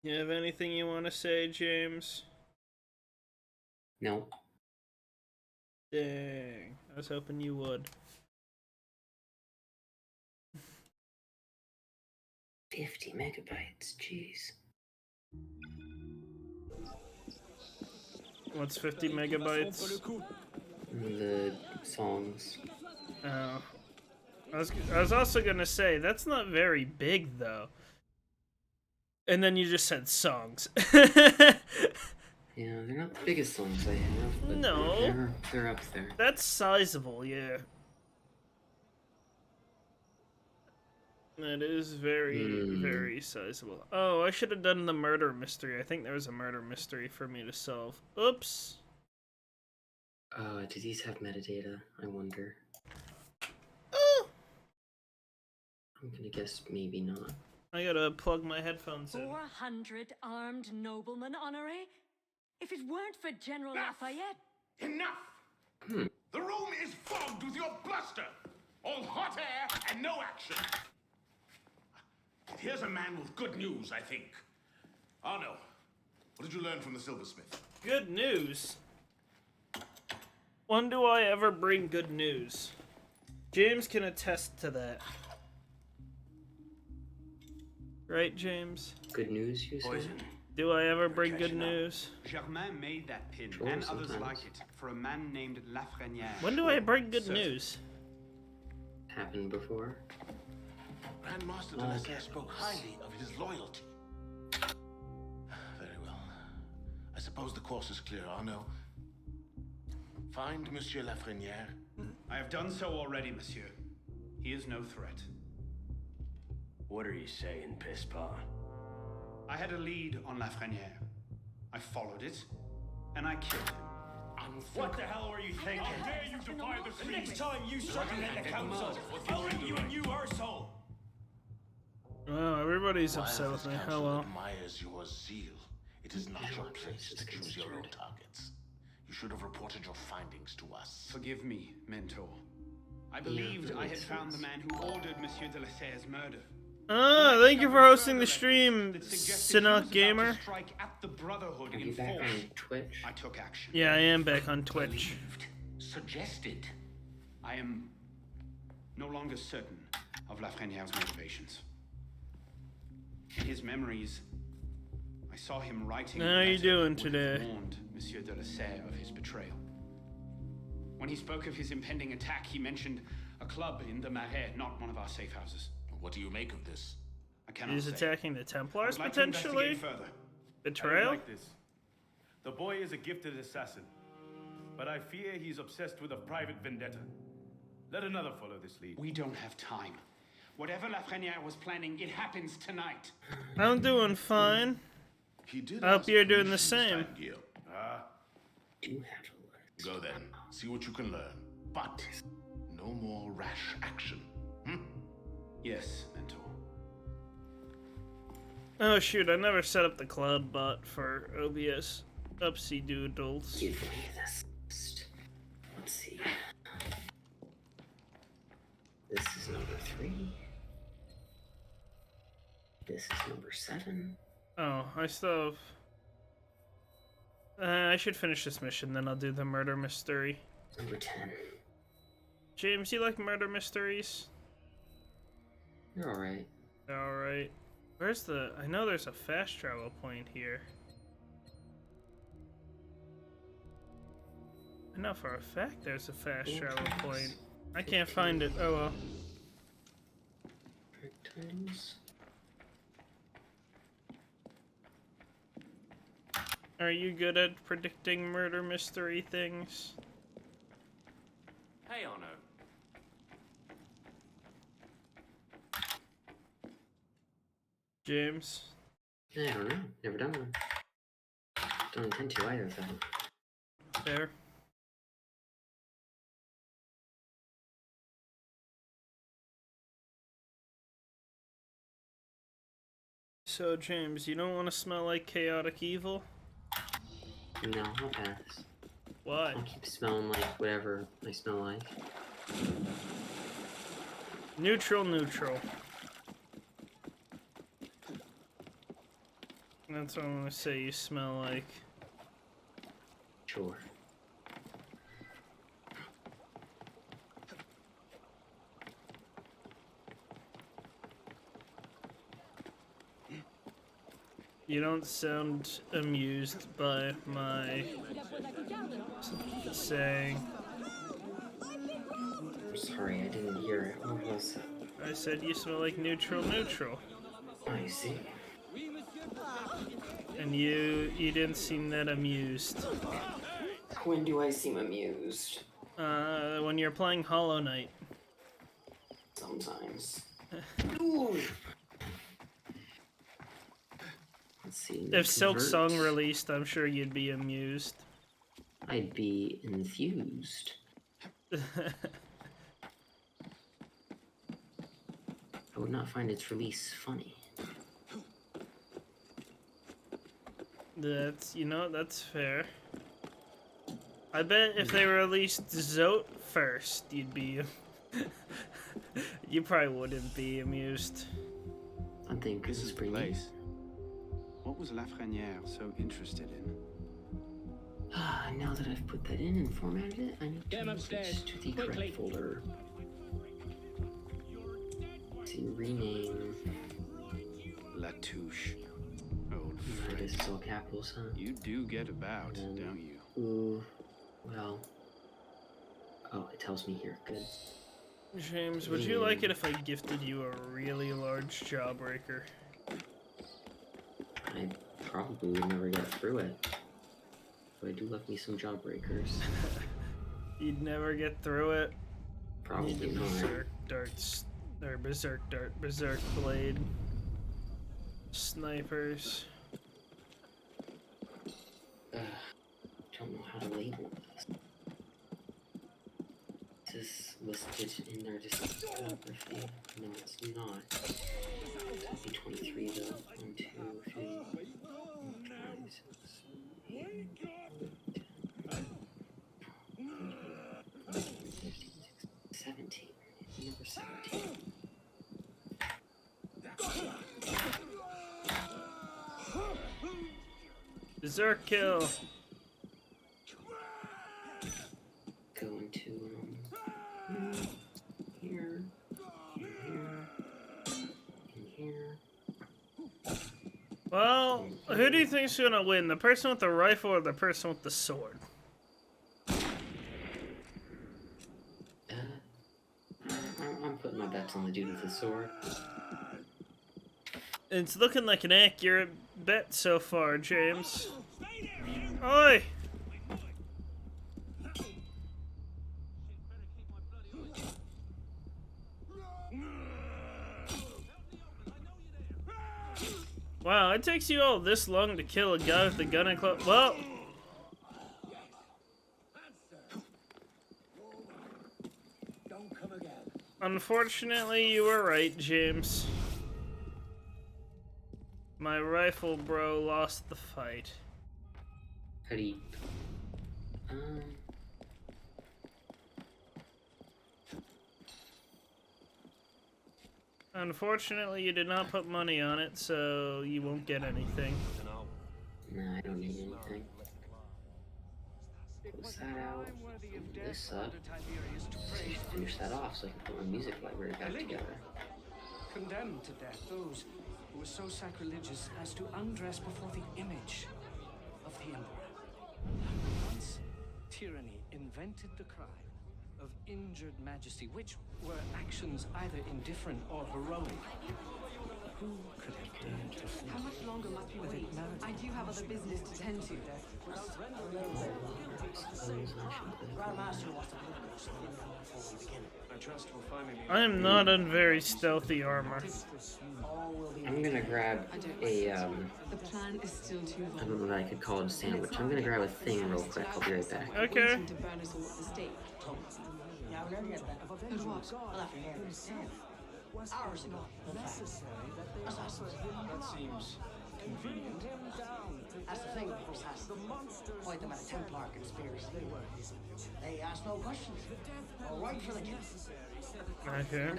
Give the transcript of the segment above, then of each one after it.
You have anything you want to say, James? No. Dang, I was hoping you would. 50 megabytes, jeez. What's 50 megabytes? The songs. Oh. I was also gonna say, that's not very big, though. And then you just said songs. Yeah, they're not the biggest songs I have, but No. they're up there. That's sizable, yeah. That is very, very sizable. Oh, I should have done the murder mystery. I think there was a murder mystery for me to solve. Oops. Do these have metadata? I wonder. Oh! I'm gonna guess maybe not. I gotta plug my headphones in. 400 armed noblemen, Honoré? If it weren't for General Lafayette... Enough! The room is fogged with your bluster! All hot air and no action! Here's a man with good news, I think. Arno, what did you learn from the silversmith? Good news? When do I ever bring good news? James can attest to that. Right, James? Good news, you say? Do I ever bring good news? Germain made that pin, Sure, and others sometimes. like it, for a man named Lafreniere. When do I bring good Certainly. news? Happened before. Grandmaster de la Serre spoke highly of his loyalty. Very well. I suppose the course is clear, Arno. Find Monsieur Lafreniere. I have done so already, monsieur. He is no threat. What are you saying, Pisspot? I had a lead on Lafreniere. I followed it, and I killed him. What the hell were you thinking? How dare you defy the The next time you circumvent the council, I'll leave you and you arsehole! Oh, everybody's upset with me. Oh well. Admires your zeal. It is not your place to choose your own targets. You should have reported your findings to us. Forgive me, Mentor. I believed that I had makes found the sense. man who ordered Monsieur de la Serre's murder. Ah, thank you for hosting the Further stream, evidence that suggested he was Sinnoh about to Gamer. strike at the Brotherhood Are in you back force. on Twitch? I took action. Yeah, I am back on Twitch. Suggested. I am no longer certain of Lafreniere's motivations. In his memories, I saw him writing. How a are you letter doing that would today? have warned Monsieur de la Serre of his betrayal. When he spoke of his impending attack, he mentioned a club in the Marais, not one of our safe houses. What do you make of this? I cannot He's say. attacking the I Templars would like to potentially? investigate further. Betrayal? Like this. The boy is a gifted assassin, but I fear he's obsessed with a private vendetta. Let another follow this lead. We don't have time. Whatever Lafreniere was planning, it happens tonight. I'm doing fine. He did. I hope ask you're doing the permission, same. Steingeel. Do have to learn. Go then. See what you can learn. But no more rash action. Yes, Mentor. Oh shoot, I never set up the cloud bot for OBS. Upsy doodles. Give me this list. Let's see. This is number 3. This is number 7. Oh, I still have... I should finish this mission, then I'll do the murder mystery. Number 10. James, you like murder mysteries? You're alright. Alright. Where's the... I know there's a fast travel point here. I know for a fact there's a fast travel point. I can't find it. Oh well. Times. Are you good at predicting murder mystery things? Hey, Arno. James? I don't know. Never done one. Don't intend to either, though. There. So, James, you don't want to smell like chaotic evil? No, I'll pass. Why? I'll keep smelling like whatever I smell like. Neutral, neutral. That's what I'm gonna say you smell like. Sure. You don't sound amused by my saying. I'm sorry, I didn't hear it. What was that? I said you smell like neutral. I see. And you didn't seem that amused. When do I seem amused? When you're playing Hollow Knight. Sometimes. Ooh. Let's see. If Silk Convert. Song released, I'm sure you'd be amused. I'd be infused. I would not find its release funny. That's fair. I bet if they released Zote first, you'd be... you probably wouldn't be amused. I think This is the pretty place. What was Lafreniere so interested in? Now that I've put that in and formatted it, I need to move it to the correct folder. To rename. Latouche. Old That is friend. still capitals, huh? You do get about, don't you? Ooh, well. Oh, it tells me here. Good. James, would you like it if I gifted you a really large jawbreaker? I probably would never get through it. But I do love me some jawbreakers. You'd never get through it. Probably Need a not. berserk darts, or berserk blade, snipers. Don't know how to label this. This is listed in their discography. No, it's not. It's be 23 though. 1, 2, 3, 17. Number 17. Berserk kill. Going to here, and here. Well, who do you think's gonna win? The person with the rifle or the person with the sword? I'm putting my bets on the dude with the sword. It's looking like an accurate bet so far, James. Oi! Wow, it takes you all this long to kill a guy with a gun and club. Well, unfortunately, you were right, James. My rifle bro lost the fight. Howdy. Unfortunately, you did not put money on it, so you won't get anything. Nah, I don't need anything. Close that out. Open this up. Finish that off so I can put my music library back together. Condemned to death those who were so sacrilegious as to undress before the image of the emperor. Once, tyranny invented the crime of injured majesty, which were actions either indifferent or heroic. Who could have dared to think? How much longer must we wait? I do have other business to tend to. I am not on very stealthy armor. I'm gonna grab a, The plan is still too I don't know what I could call it, a sandwich. I'm gonna grab a thing real quick. I'll be right back. Okay. waiting to burn us all at the stake. But what? Hours ago. Assassins. That seems convenient. That's the thing with assassins. Point them at a Templar conspiracy. They ask no questions. All right for the kill. Okay.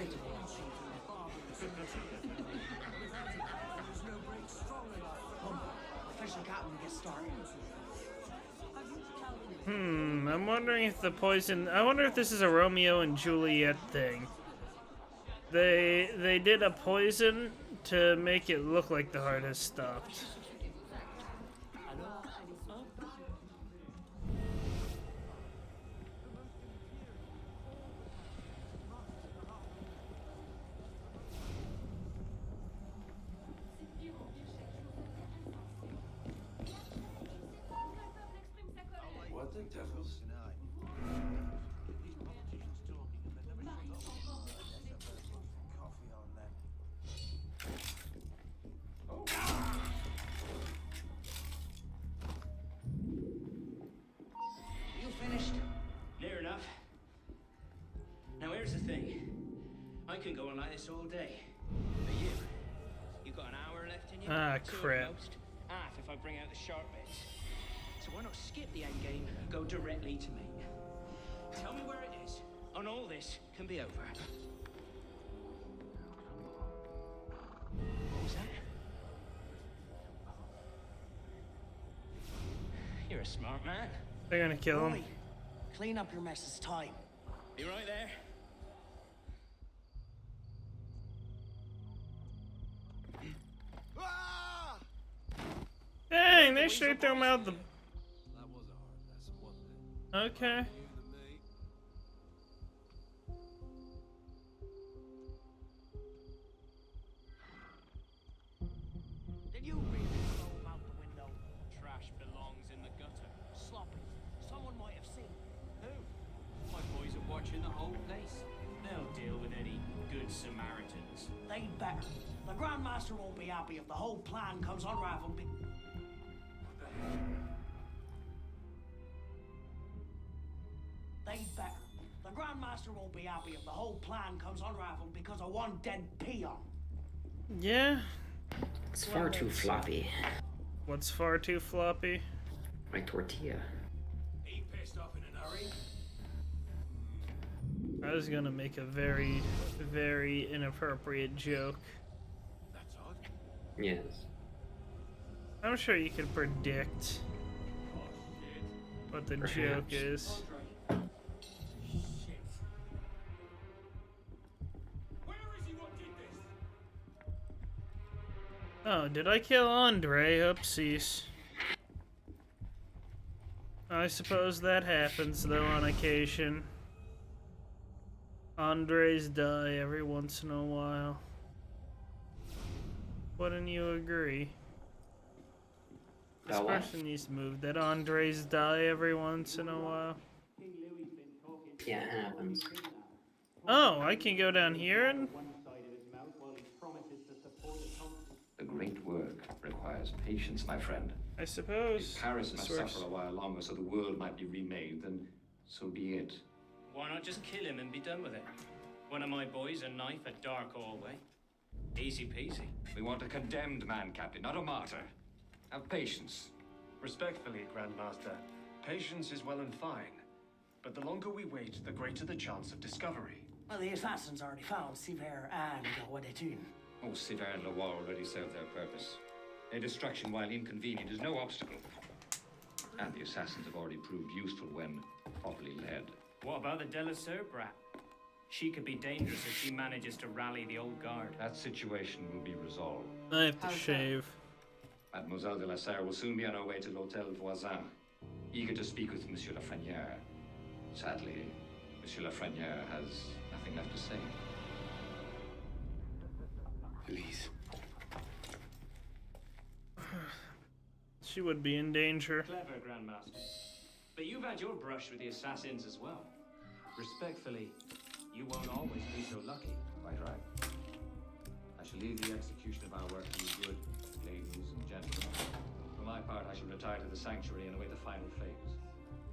when we get started. I'm wondering if the poison. I wonder if this is a Romeo and Juliet thing. They did a poison to make it look like the heart has stopped. What the devil's? You finished? Near enough. Now here's the thing. I can go on like this all day. But you got an hour left in you? Ah, Two at crap. most. Half if I bring out the sharp bits. So why not skip the end game and go directly to me? Tell me where it is, and all this can be over. What was that? You're a smart man. They're gonna kill him. Roy, clean up your mess. It's time. You right there? Dang, they straight threw him out the. Okay. Did you really throw him out the window? Trash belongs in the gutter. Sloppy. Someone might have seen. Who? My boys are watching the whole place. They'll deal with any good Samaritans. They'd better. The Grandmaster won't be happy if the whole plan comes unraveled. They'd better. The Grandmaster won't be happy if the whole plan comes unraveled because of one dead peon. Yeah. It's far too floppy. What's far too floppy? My tortilla. He pissed off in a hurry. I was gonna make a very, very inappropriate joke. That's odd. Yes. I'm sure you could predict what the joke Perhaps. is. Shit. Where is he? What did this? Oh, did I kill Andre? Oopsies. I suppose that happens, though, on occasion. Andres die every once in a while. Wouldn't you agree? This What? person needs to move. That Andres die every once in a while. Yeah, it happens. Oh, I can go down here and... The great work requires patience, my friend. I suppose. If Paris this must works. suffer a while longer so the world might be remade, then so be it. Why not just kill him and be done with it? One of my boys, a knife, a dark hallway. Easy peasy. We want a condemned man, Captain, not a martyr. Have patience. Respectfully, Grandmaster, patience is well and fine. But the longer we wait, the greater the chance of discovery. Well, the assassins already found Siver and Wedetun. Oh, Siver and Loire already served their purpose. Their destruction, while inconvenient, is no obstacle. And the assassins have already proved useful when properly led. What about the Delasur brat? She could be dangerous if she manages to rally the old guard. That situation will be resolved. I have to shave. Mademoiselle de la Serre will soon be on her way to l'Hôtel Voisin, eager to speak with Monsieur Lafreniere. Sadly, Monsieur Lafreniere has nothing left to say. Please. She would be in danger. Clever, Grandmaster. But you've had your brush with the assassins as well. Respectfully, you won't always be so lucky. Quite right. I shall leave the execution of our work to you good, ladies and gentlemen. For my part, I shall retire to the sanctuary and await the final phase.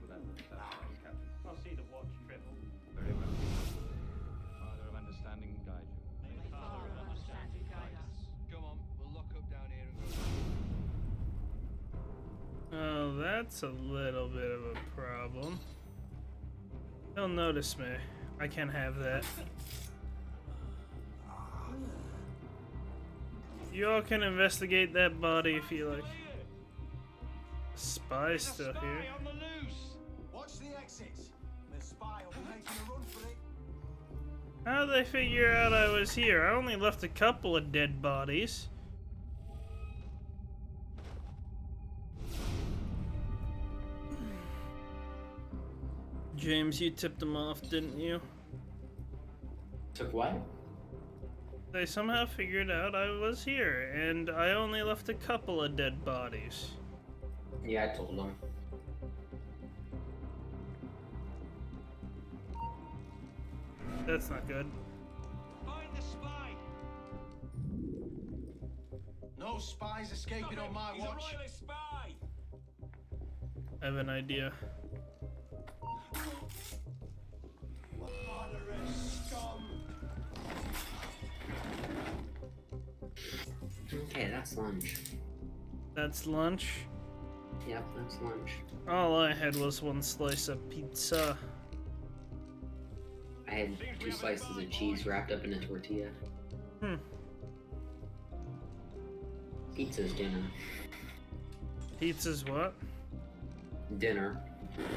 Will that satisfy you, Captain? I'll see the watch triple. Very well. Father of understanding guide you. Father of understanding guide us. Come on, we'll lock up down here and go. Oh, that's a little bit of a problem. He'll notice me. I can't have that. You all can investigate that body if you like. Spy's still here. On the loose. Watch the exits. The spy will be making a run for it. How'd they figure out I was here? I only left a couple of dead bodies. James, you tipped them off, didn't you? Took what? They somehow figured out I was here, and I only left a couple of dead bodies. Yeah, I told them. That's not good. Find the spy. No spies escaping on my He's watch. a royalist spy. I have an idea. Okay, that's lunch. That's lunch? Yep, that's lunch. All I had was one slice of pizza. I had 2 slices of cheese wrapped up in a tortilla. Pizza's dinner. Pizza's what? Dinner.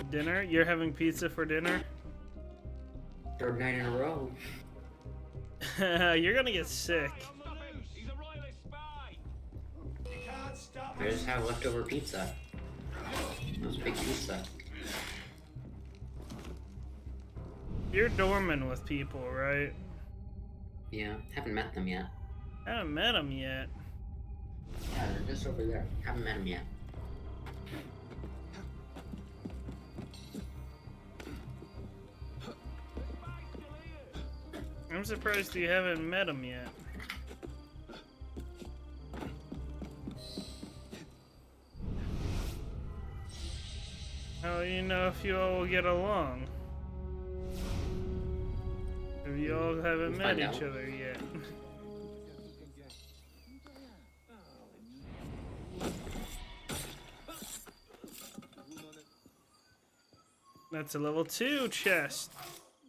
Dinner? You're having pizza for dinner? 3rd night in a row. You're gonna get sick. He's a royalist spy. You can't stop I just have leftover pizza. That was big pizza. You're dormant with people, right? Yeah, haven't met them yet. I haven't met them yet. Yeah, they're just over there. Haven't met them yet. I'm surprised you haven't met them yet. How do you know if you all will get along? If you all haven't met Find each out. other yet. That's a level 2 chest.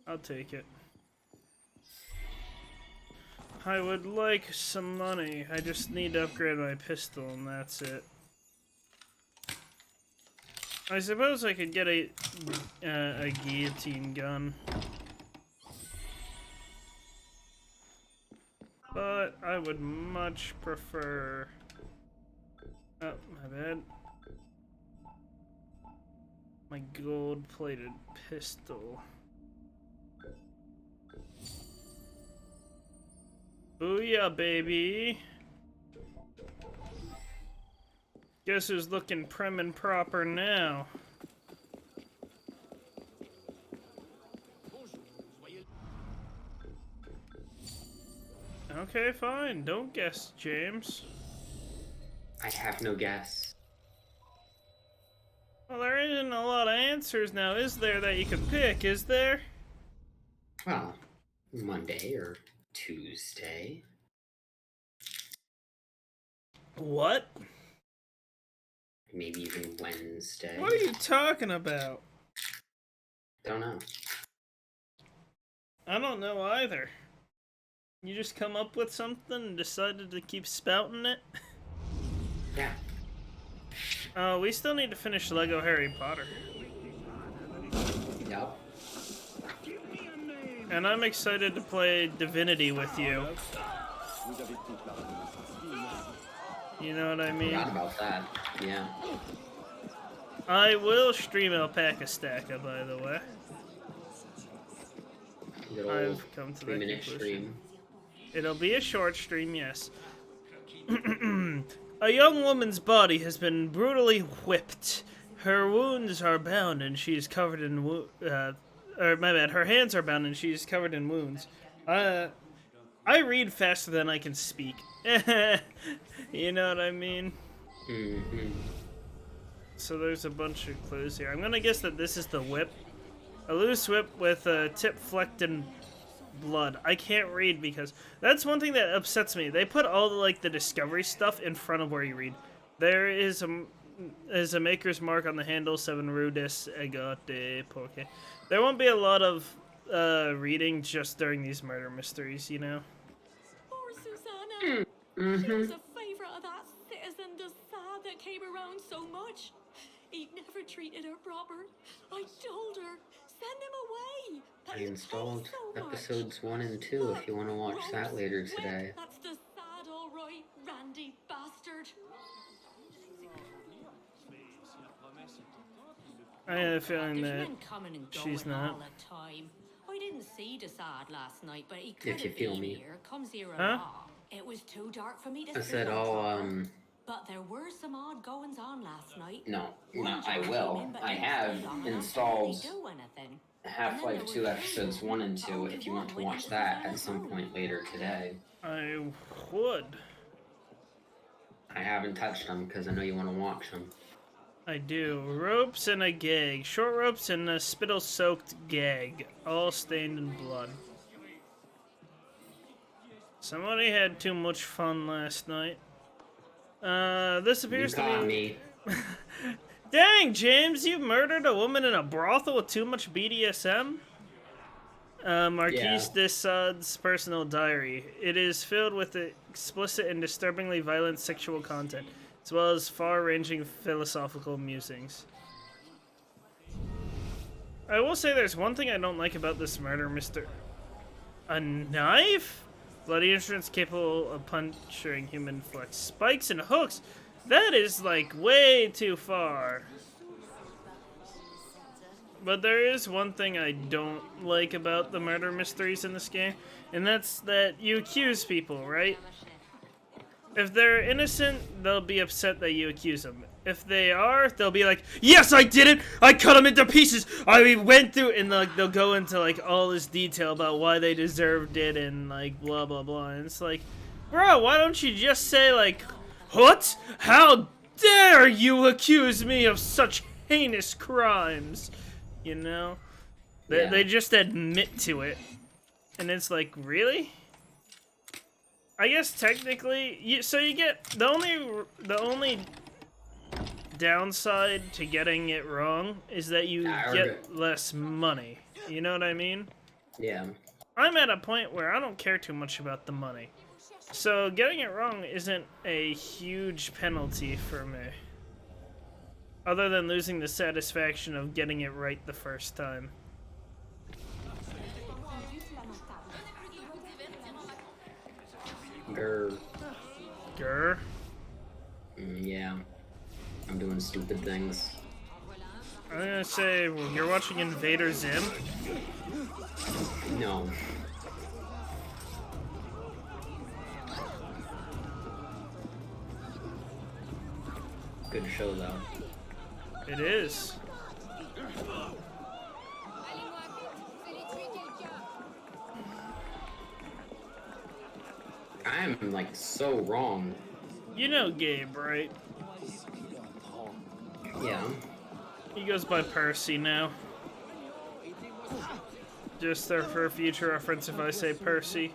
I'll take it. I would like some money. I just need to upgrade my pistol and that's it. I suppose I could get a guillotine gun. But I would much prefer... Oh, my bad. My gold-plated pistol. Booyah, baby! Guess who's looking prim and proper now? Okay, fine. Don't guess, James. I have no guess. Well, there isn't a lot of answers now, is there, that you can pick, is there? Well, Monday or Tuesday. What? Maybe even Wednesday. What are you talking about? Don't know. I don't know either. You just come up with something and decided to keep spouting it? Yeah. Oh, we still need to finish Lego Harry Potter. Yep. And I'm excited to play Divinity with you. You know what I mean? Forgot about that. Yeah. I will stream Alpaca Stacka, by the way. Good old I've come to that 3-minute conclusion. stream. It'll be a short stream, yes. A young woman's body has been brutally whipped. Her wounds are bound and she is covered in or my bad, her hands are bound and she is covered in wounds. I read faster than I can speak. You know what I mean? Mm-hmm. So there's a bunch of clues here. I'm gonna guess that this is the whip. A loose whip with a tip flecked in blood. I can't read because that's one thing that upsets me. They put all the discovery stuff in front of where you read. There is a maker's mark on the handle, 7 rudis agate porque. There won't be a lot of reading just during these murder mysteries, you know? Poor Susanna. She was a favourite of that citizen Desad that came around so much. He'd never treated her proper. I told her, send him away. I installed episodes 1 and 2 if you want to watch that later today. That's the sad, all right, Randy bastard. I have a feeling There's that men coming and she's going not. all the time. I didn't see the sad last night, but he could If you have feel been me. here. Comes here a Huh? lot. It was too dark for me to I see said him I'll, proper. But there were some odd goings on last night. No, One I George will. came in, but I didn't have stay long enough to installed really do anything. Half-Life 2 episodes 1 and 2 if you want to watch that at some point later today. I would. I haven't touched them because I know you want to watch them. I do. Ropes and a gag. Short ropes and a spittle-soaked gag. All stained in blood. Somebody had too much fun last night. This appears You to got be... me. Dang, James, you murdered a woman in a brothel with too much BDSM? Marquise de Sade's personal diary. It is filled with explicit and disturbingly violent sexual content, as well as far-ranging philosophical musings. I will say there's one thing I don't like about this murder, Mr. A knife? Bloody instruments capable of puncturing human flesh. Spikes and hooks! That is, like, way too far. But there is one thing I don't like about the murder mysteries in this game, and that's that you accuse people, right? If they're innocent, they'll be upset that you accuse them. If they are, they'll be like, yes, I did it! I cut them into pieces! I went through, and they'll go into, like, all this detail about why they deserved it, and, like, blah, blah, blah. And it's like, bro, why don't you just say, like, what? How dare you accuse me of such heinous crimes? You know? They just admit to it. And it's like, really? I guess technically, so you get, the only downside to getting it wrong is that you get less money. You know what I mean? Yeah. I'm at a point where I don't care too much about the money. So getting it wrong isn't a huge penalty for me. Other than losing the satisfaction of getting it right the first time. Grr. Grr? Yeah. I'm doing stupid things. I'm gonna say, you're watching Invader Zim? No. Good show, though. It is. I'm, like, so wrong. You know Gabe, right? Yeah. He goes by Percy now. Just there for future reference if I say Percy.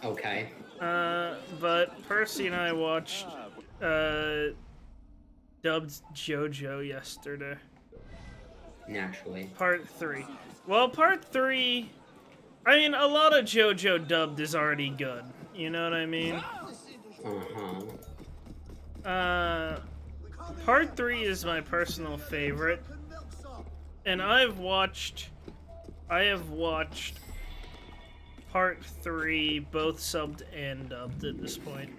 Okay. But Percy and I watched, dubbed JoJo yesterday. Naturally. Part 3. Well, Part 3... I mean, a lot of JoJo dubbed is already good. You know what I mean? Part 3 is my personal favorite. And I have watched Part 3 both subbed and dubbed at this point.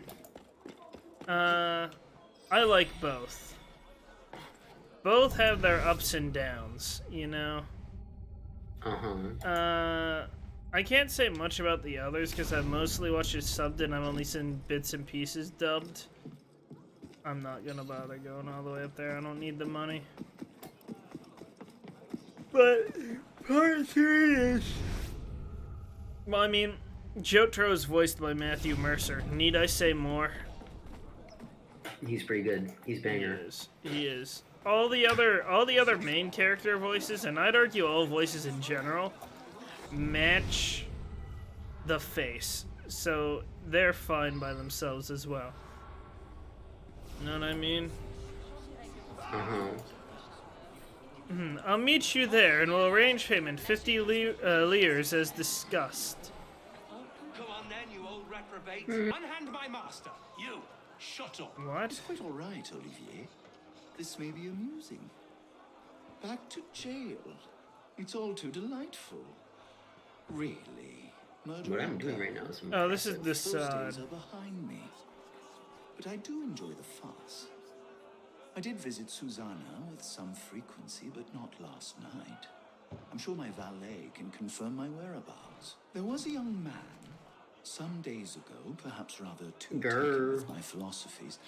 I like both. Both have their ups and downs, you know? I can't say much about the others because I've mostly watched it subbed and I've only seen bits and pieces dubbed. I'm not gonna bother going all the way up there. I don't need the money. But Part 3 is... Well, I mean, Jotaro is voiced by Matthew Mercer. Need I say more? He's pretty good. He's banger. He is. All the other main character voices, and I'd argue all voices in general, match the face. So they're fine by themselves as well. Know what I mean? I'll meet you there, and we'll arrange payment 50 liers as discussed. Come on then, you old reprobate. Unhand my master. You, shut up. What? It's quite all right, Olivier. This may be amusing. Back to jail. It's all too delightful. Really? What I'm doing right now is Oh, this is Those the days are behind me. But I do enjoy the fuss. I did visit Susanna with some frequency, but not last night. I'm sure my valet can confirm my whereabouts. There was a young man, some days ago, perhaps rather too taken with my philosophies.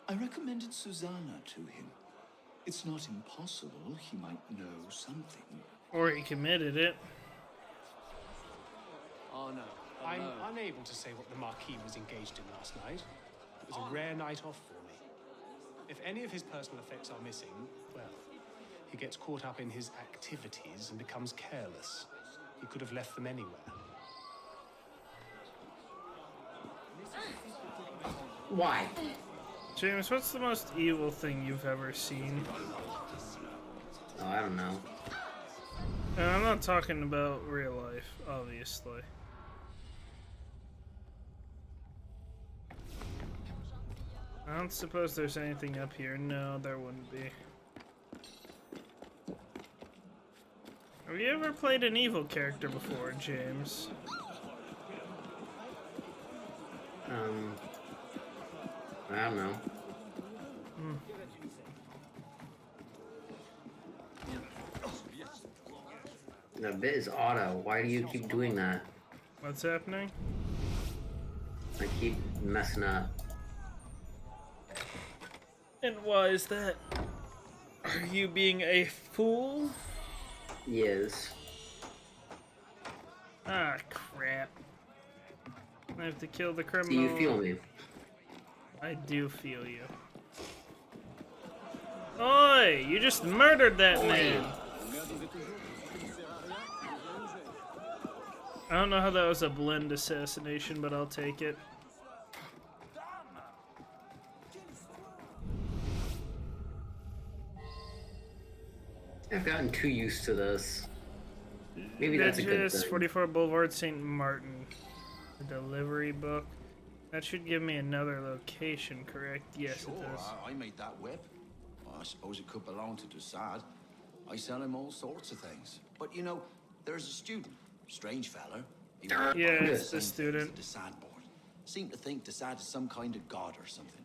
I recommended Susanna to him. It's not impossible he might know something. Or he committed it. Oh no. I'm unable to say what the Marquis was engaged in last night. It was a rare night off for me. If any of his personal effects are missing, well, he gets caught up in his activities and becomes careless. He could have left them anywhere. Why? James, what's the most evil thing you've ever seen? Oh, I don't know. And I'm not talking about real life, obviously. I don't suppose there's anything up here. No, there wouldn't be. Have you ever played an evil character before, James? I don't know. The bit is auto. Why do you keep doing that? What's happening? I keep messing up. And why is that? Are you being a fool? Yes. Ah, crap. I have to kill the criminal. Do you feel me? I do feel you. Oi! You just murdered that man! I don't know how that was a blend assassination, but I'll take it. I've gotten too used to this. Maybe that's a good thing. 44 Boulevard, St. Martin. The delivery book. That should give me another location, correct? Yes, Sure, it does. I made that whip. Well, I suppose it could belong to Desad. I sell him all sorts of things. But you know, there's a student, strange fella. Yeah, it's the student. Desad board. Seem to think Desad is some kind of god or something.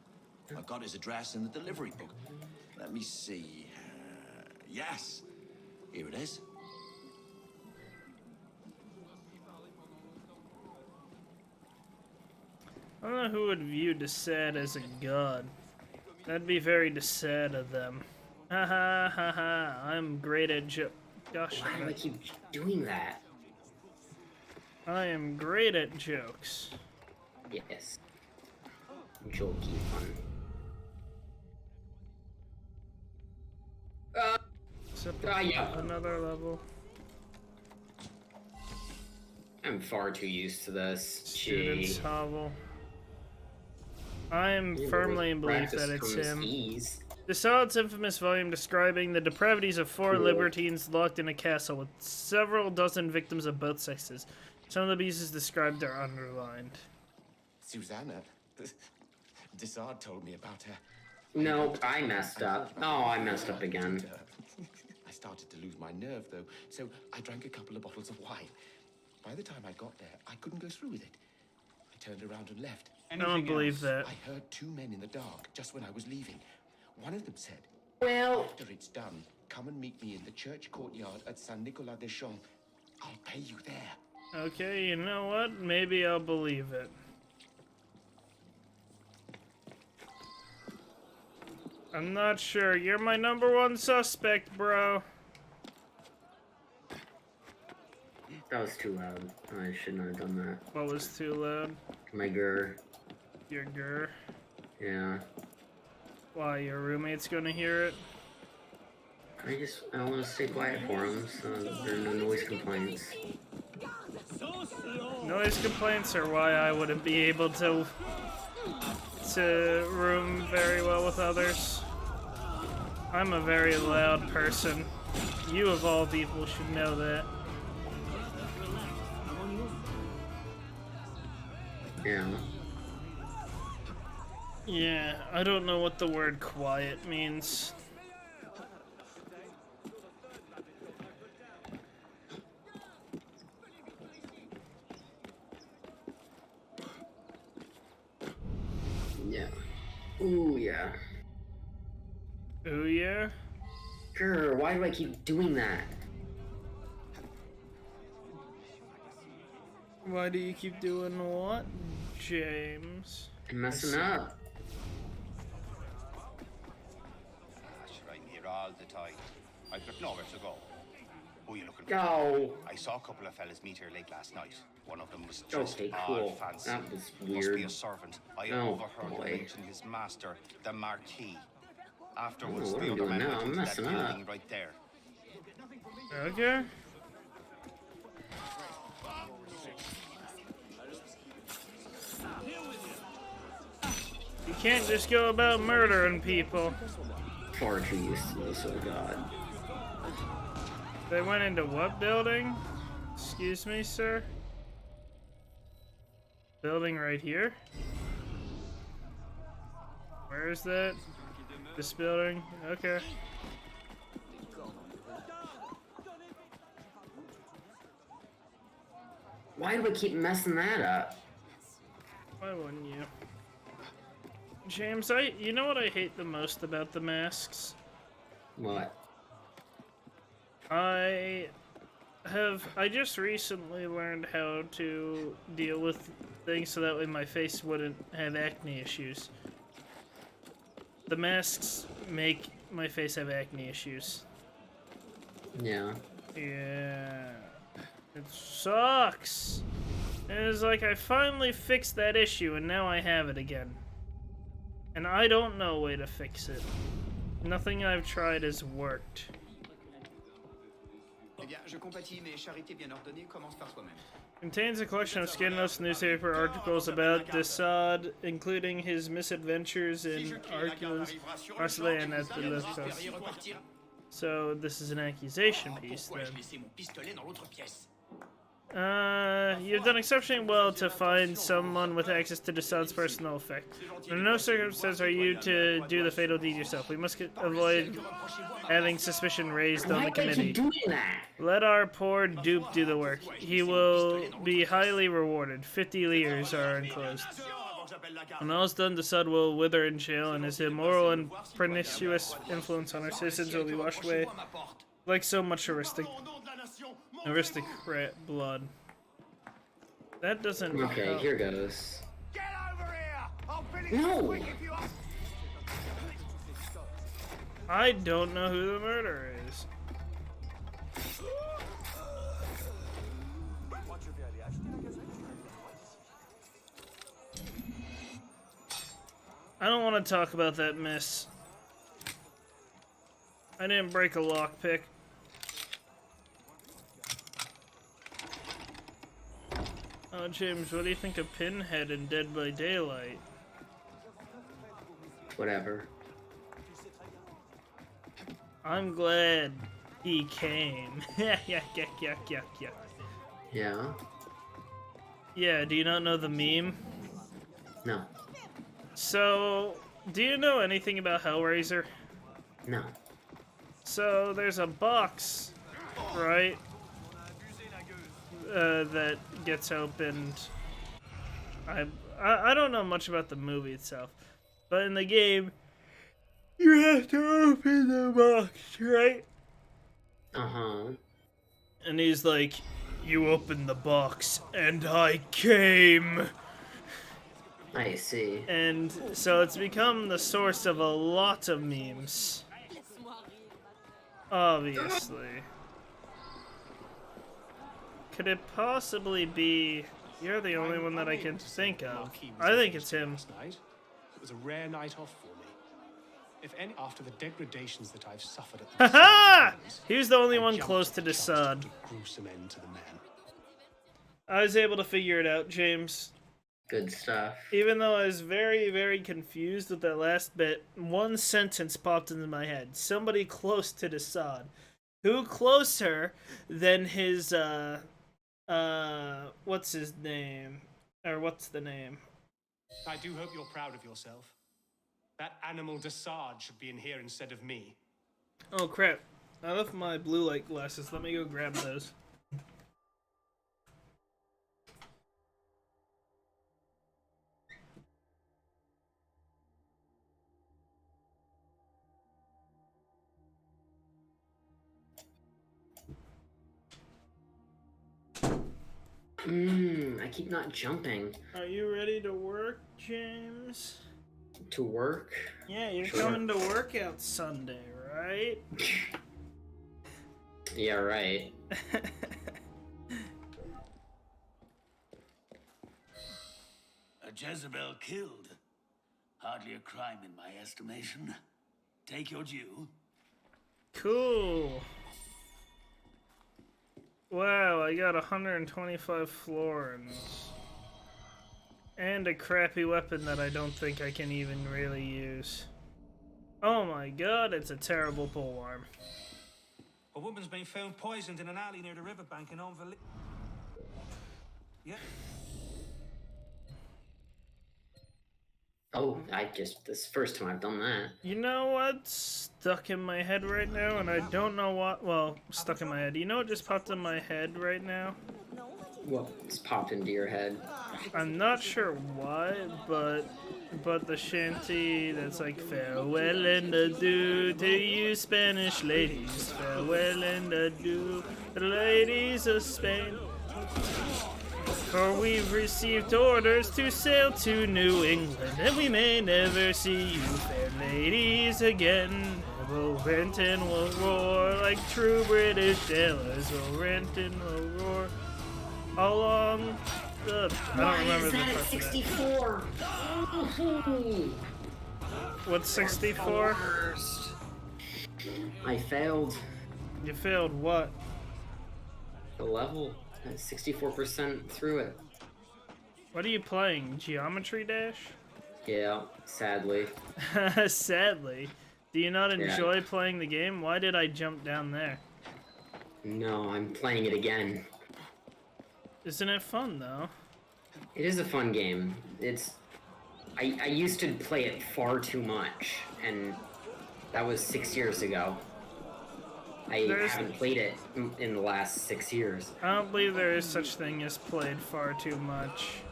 I've got his address in the delivery book. Let me see. Yes, here it is. I don't know who would view Desad as a god. That'd be very Desad of them. Ha ha ha ha, I'm great at gosh. Why do I keep doing that? I am great at jokes. Yes. Jokey fun. Yeah. Another level. I'm far too used to this. Student's Gee. hovel. I am firmly in belief that it's him. Desad's infamous volume describing the depravities of four libertines locked in a castle with several dozen victims of both sexes. Some of the abuses described are underlined. Susanna, Desad told me about her. No, I messed up. Oh, I messed up again. I started to lose my nerve, though, so I drank a couple of bottles of wine. By the time I got there, I couldn't go through with it. I turned around and left. I don't believe that. I heard two men in the dark just when I was leaving. One of them said, well, after it's done, come and meet me in the church courtyard at Saint Nicolas des Champs. I'll pay you there. Okay, you know what? Maybe I'll believe it. I'm not sure. You're my #1 suspect, bro. That was too loud. I shouldn't have done that. What was too loud? My grr. Your grr? Yeah. Why, your roommate's gonna hear it? I want to stay quiet for him, so there are no noise complaints. Noise complaints are why I wouldn't be able to room very well with others. I'm a very loud person. You of all people should know that. Yeah. Yeah, I don't know what the word quiet means. Ooh, yeah. Ooh, yeah? Sure, why do I keep doing that? Why do you keep doing what, James? I'm messing up. Sure, I'm here all the time. I've got nowhere to go. Who are you looking for? Oh. I saw a couple of fellas meet here late last night. One of them was just Okay, all cool. fancy. That was Must be weird. a servant. I Oh, overheard boy. him mention his master, the Marquis. Oh, Afterwards, what the am I other doing man now? went I'm into that messing building up. right there. Okay. You can't just go about murdering people. Far too used to this, oh god. They went into what building? Excuse me, sir? Building right here? Where is that? This building? Okay. Why do I keep messing that up? Why wouldn't you? James, you know what I hate the most about the masks? What? I just recently learned how to deal with things so that way my face wouldn't have acne issues. The masks make my face have acne issues. Yeah. Yeah. It sucks. And it's like I finally fixed that issue and now I have it again. And I don't know a way to fix it. Nothing I've tried has worked. Contains a collection of scan notes and newspaper articles about Desaad, including his misadventures in Arcus, Marseille, and at the Leftos. So this is an accusation piece then. You've done exceptionally well to find someone with access to Desaad's personal effect. Under no circumstance are you to do the fatal deed yourself. We must avoid having suspicion raised on the committee. Let our poor dupe do the work. He will be highly rewarded. 50 liers are enclosed. When all is done, Desaad will wither in jail, and his immoral and pernicious influence on our citizens will be washed away like so much aristocrat blood. That doesn't Okay, help. here goes. No! I don't know who the murderer is. I don't want to talk about that miss. I didn't break a lockpick. Oh, James, what do you think of Pinhead in Dead by Daylight? Whatever. I'm glad he came. Yeah. Yeah, do you not know the meme? No. So, do you know anything about Hellraiser? No. So, there's a box, right? That gets opened. I don't know much about the movie itself, but in the game, you have to open the box, right? Uh-huh. And he's like, you opened the box, and I came. I see. And so it's become the source of a lot of memes. Obviously. Could it possibly be... You're the only one that I can think of. I think it's him. It was a rare night off for me. If any, after the degradations that I've suffered at the Haha! He was the only one close to Desaad. gruesome end to the man. I was able to figure it out, James. Good stuff. Even though I was very, very confused with that last bit, one sentence popped into my head. Somebody close to Desaad. Who closer than his, what's his name? Or what's the name? I do hope you're proud of yourself. That animal Desaad should be in here instead of me. Oh crap. I left my blue light glasses. Let me go grab those. I keep not jumping. Are you ready to work, James? To work? Yeah, you're Sure. coming to work out Sunday, right? Yeah, right. A Jezebel killed. Hardly a crime in my estimation. Take your due. Cool. Wow, I got 125 florins. And a crappy weapon that I don't think I can even really use. Oh my god, it's a terrible polearm. A woman's been found poisoned in an alley near the riverbank in Onville. Yeah. Oh, this is the first time I've done that. You know what's stuck in my head right now, and I don't know what, well, stuck in my head. You know what just popped in my head right now? What just popped into your head? I'm not sure why, but the shanty that's like, farewell and adieu to you Spanish ladies, farewell and adieu to the ladies of Spain. For we've received orders to sail to New England, and we may never see you fair ladies again. We'll rent and we'll roar like true British sailors. We'll rent and we'll roar along the... I don't remember the parts of that. 64? What's 64? I failed. You failed what? The level. 64% through it. What are you playing? Geometry Dash? Yeah, sadly. Sadly. Do you not enjoy playing the game? Why did I jump down there? No, I'm playing it again. Isn't it fun, though? It is a fun game. I used to play it far too much, and that was 6 years ago. I haven't played it in the last 6 years. I don't believe there is such thing as played far too much.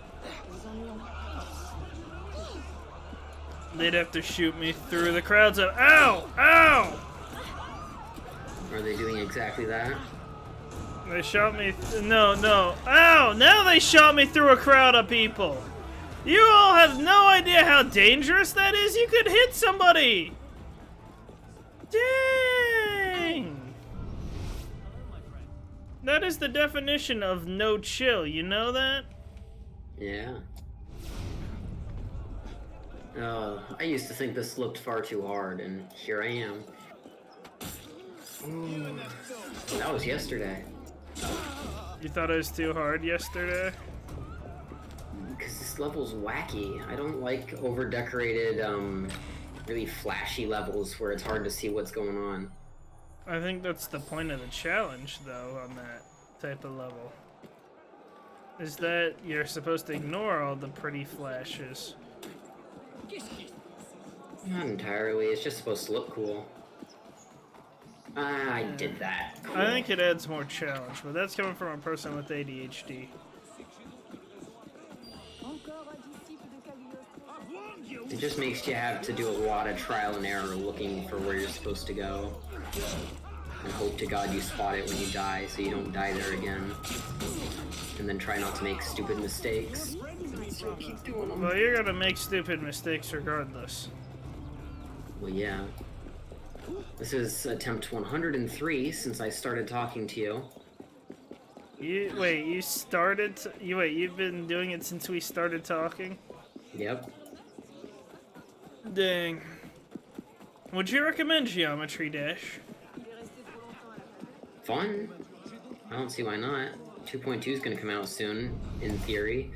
They'd have to shoot me through the crowds of ow! Ow! Are they doing exactly that? They shot me no. Ow! Now they shot me through a crowd of people! You all have no idea how dangerous that is! You could hit somebody! Dang! That is the definition of no chill, you know that? Yeah. I used to think this looked far too hard, and here I am. Ooh. That was yesterday. You thought it was too hard yesterday? Because this level's wacky. I don't like over-decorated, really flashy levels where it's hard to see what's going on. I think that's the point of the challenge, though, on that type of level. Is that you're supposed to ignore all the pretty flashes. Not entirely, it's just supposed to look cool. I did that. Cool. I think it adds more challenge, but that's coming from a person with ADHD. It just makes you have to do a lot of trial and error looking for where you're supposed to go. And hope to God you spot it when you die so you don't die there again. And then try not to make stupid mistakes. So keep doing them. Well, you're gonna make stupid mistakes regardless. Well, yeah. This is attempt 103 since I started talking to you. You've been doing it since we started talking? Yep. Dang. Would you recommend Geometry Dash? Fun. I don't see why not. 2.2 is going to come out soon, in theory.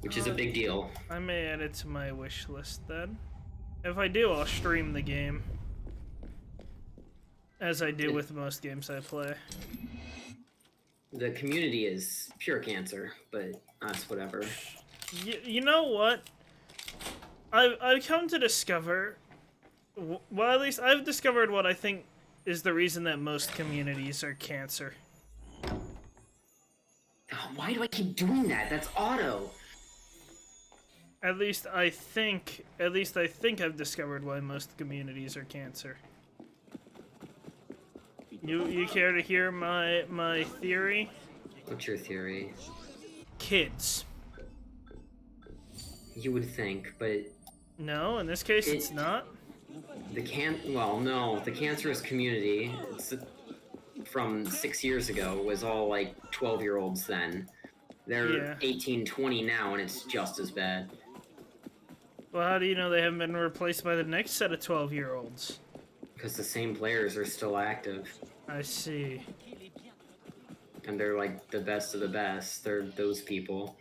Which is a big deal. I may add it to my wish list then. If I do, I'll stream the game. As I do with most games I play. The community is pure cancer, but that's whatever. You know what? I've come to discover... Well, at least I've discovered what I think is the reason that most communities are cancer. Oh, why do I keep doing that? That's auto. At least I think I've discovered why most communities are cancer. You care to hear my theory? What's your theory? Kids. You would think, but No, in this case, it's not. The cancerous community from 6 years ago was all like 12-year-olds then. They're 18, 20 now, and it's just as bad. Well, how do you know they haven't been replaced by the next set of 12-year-olds? Because the same players are still active. I see. And they're like the best of the best. They're those people.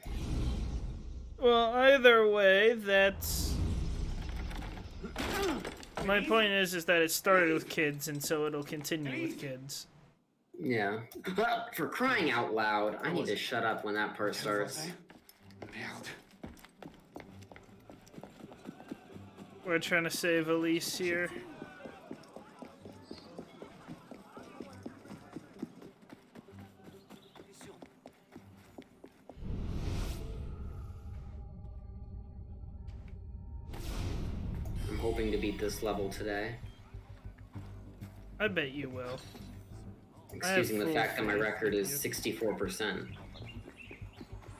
Well, either way, that's... My point is that it started with kids, and so it'll continue with kids. Yeah. But for crying out loud, I need to shut up when that part starts. We're trying to save Elise here. I'm hoping to beat this level today. I bet you will. Excusing the fact that my record is 64%.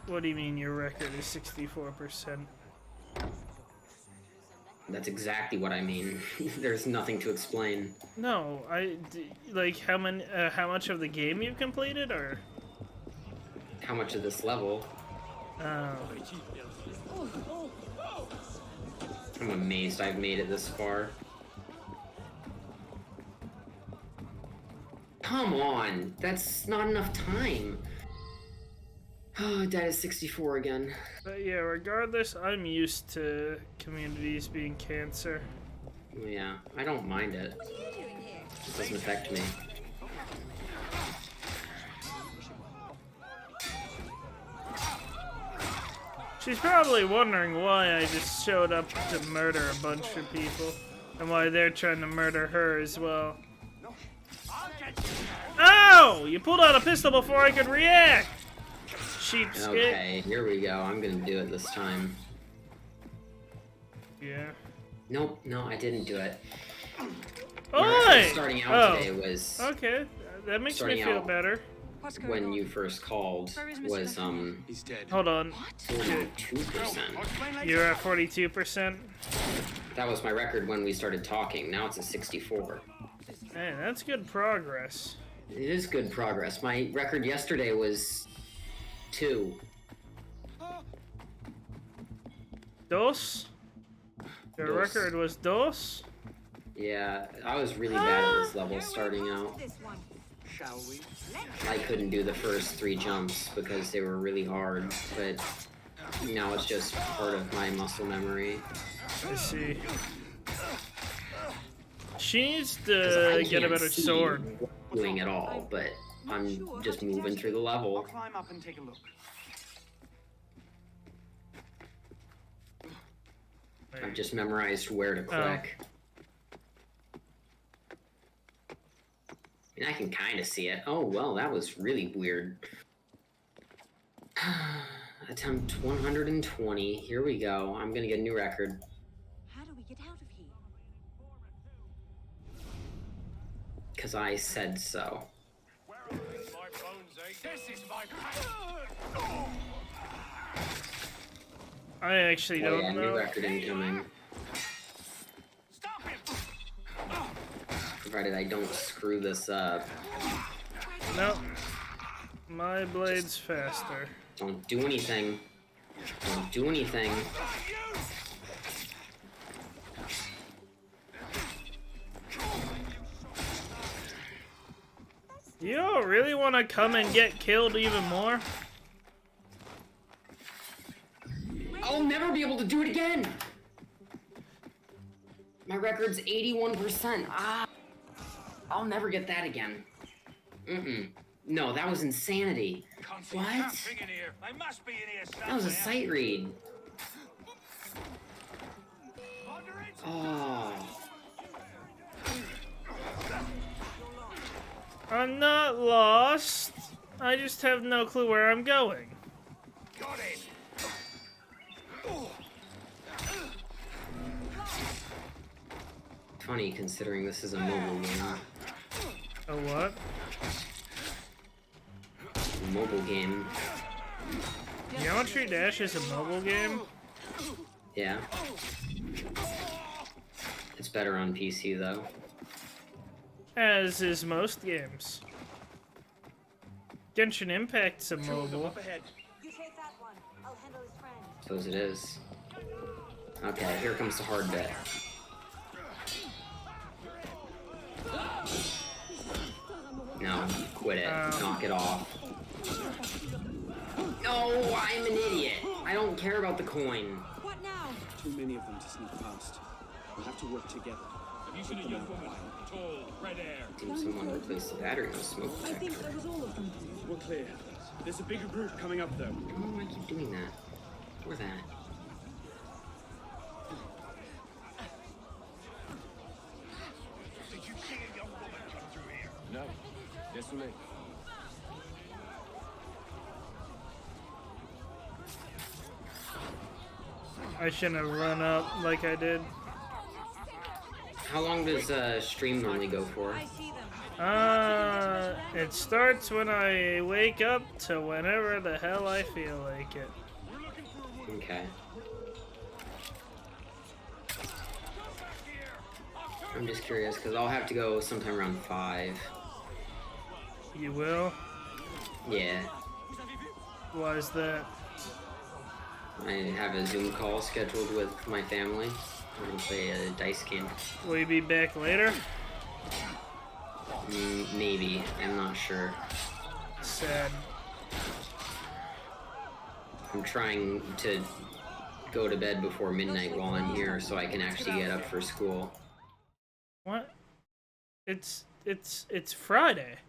What do you mean your record is 64%? That's exactly what I mean. There's nothing to explain. No, like how much of the game you've completed, or how much of this level? Oh. I'm amazed I've made it this far. Come on, that's not enough time. Oh, Dad is 64 again. But yeah, regardless, I'm used to communities being cancer. Yeah, I don't mind it. It doesn't affect me. She's probably wondering why I just showed up to murder a bunch of people, and why they're trying to murder her as well. Ow! You pulled out a pistol before I could react! Sheepskit. Okay, here we go. I'm gonna do it this time. Yeah. Nope, no, I didn't do it. Oi! Starting out today was... Okay, that makes me feel better. When you first called was, He's dead. Hold on. 42%. You're at 42%? That was my record when we started talking. Now it's a 64. Man, that's good progress. It is good progress. My record yesterday was 2. Dos? Your record was dos? Yeah, I was really bad at this level starting out. Shall we? I couldn't do the first 3 jumps because they were really hard, but now it's just part of my muscle memory. I see. She needs to get a better sword. Doing it all, but I'm just moving through the level. I'll climb up and take a look. I've just memorized where to click. And I can kind of see it. Oh, well, that was really weird. Attempt 120. Here we go. I'm gonna get a new record. How do we get out of here? Because I said so. I actually don't know. New record incoming. Provided I don't screw this up. Nope. My blade's faster. Don't do anything. Don't do anything. You really want to come and get killed even more? I'll never be able to do it again! My record's 81%. I'll never get that again. No, that was insanity. What? That was a sight read. Oh. I'm not lost. I just have no clue where I'm going. Got it. Funny considering this is a mobile game. A what? mobile game. Geometry Dash is a mobile game? Yeah. It's better on PC though. As is most games. Genshin Impact's a mobile. You take that one. I'll handle his friend. Suppose it is. Okay, here comes the hard bit. No, quit it. Knock it off. No, I'm an idiot. I don't care about the coin. What now? Too many of them to sneak past. We'll have to work together. Have you seen a young woman? Tall, red hair. Seems someone replaced the battery in the smoke I think detector. that was all of them. We're clear. There's a bigger group coming up, though. Why do I keep doing that? Or that? Did you see a young woman come through here? No. Désolé. I shouldn't have run up like I did. How long does stream normally go for? It starts when I wake up to whenever the hell I feel like it. Okay. I'm just curious because I'll have to go sometime around 5. You will? Yeah. Why is that? I have a Zoom call scheduled with my family. We're gonna play a dice game. Will you be back later? Maybe. I'm not sure. Sad. I'm trying to go to bed before midnight while I'm here so I can actually get up for school. What? It's Friday.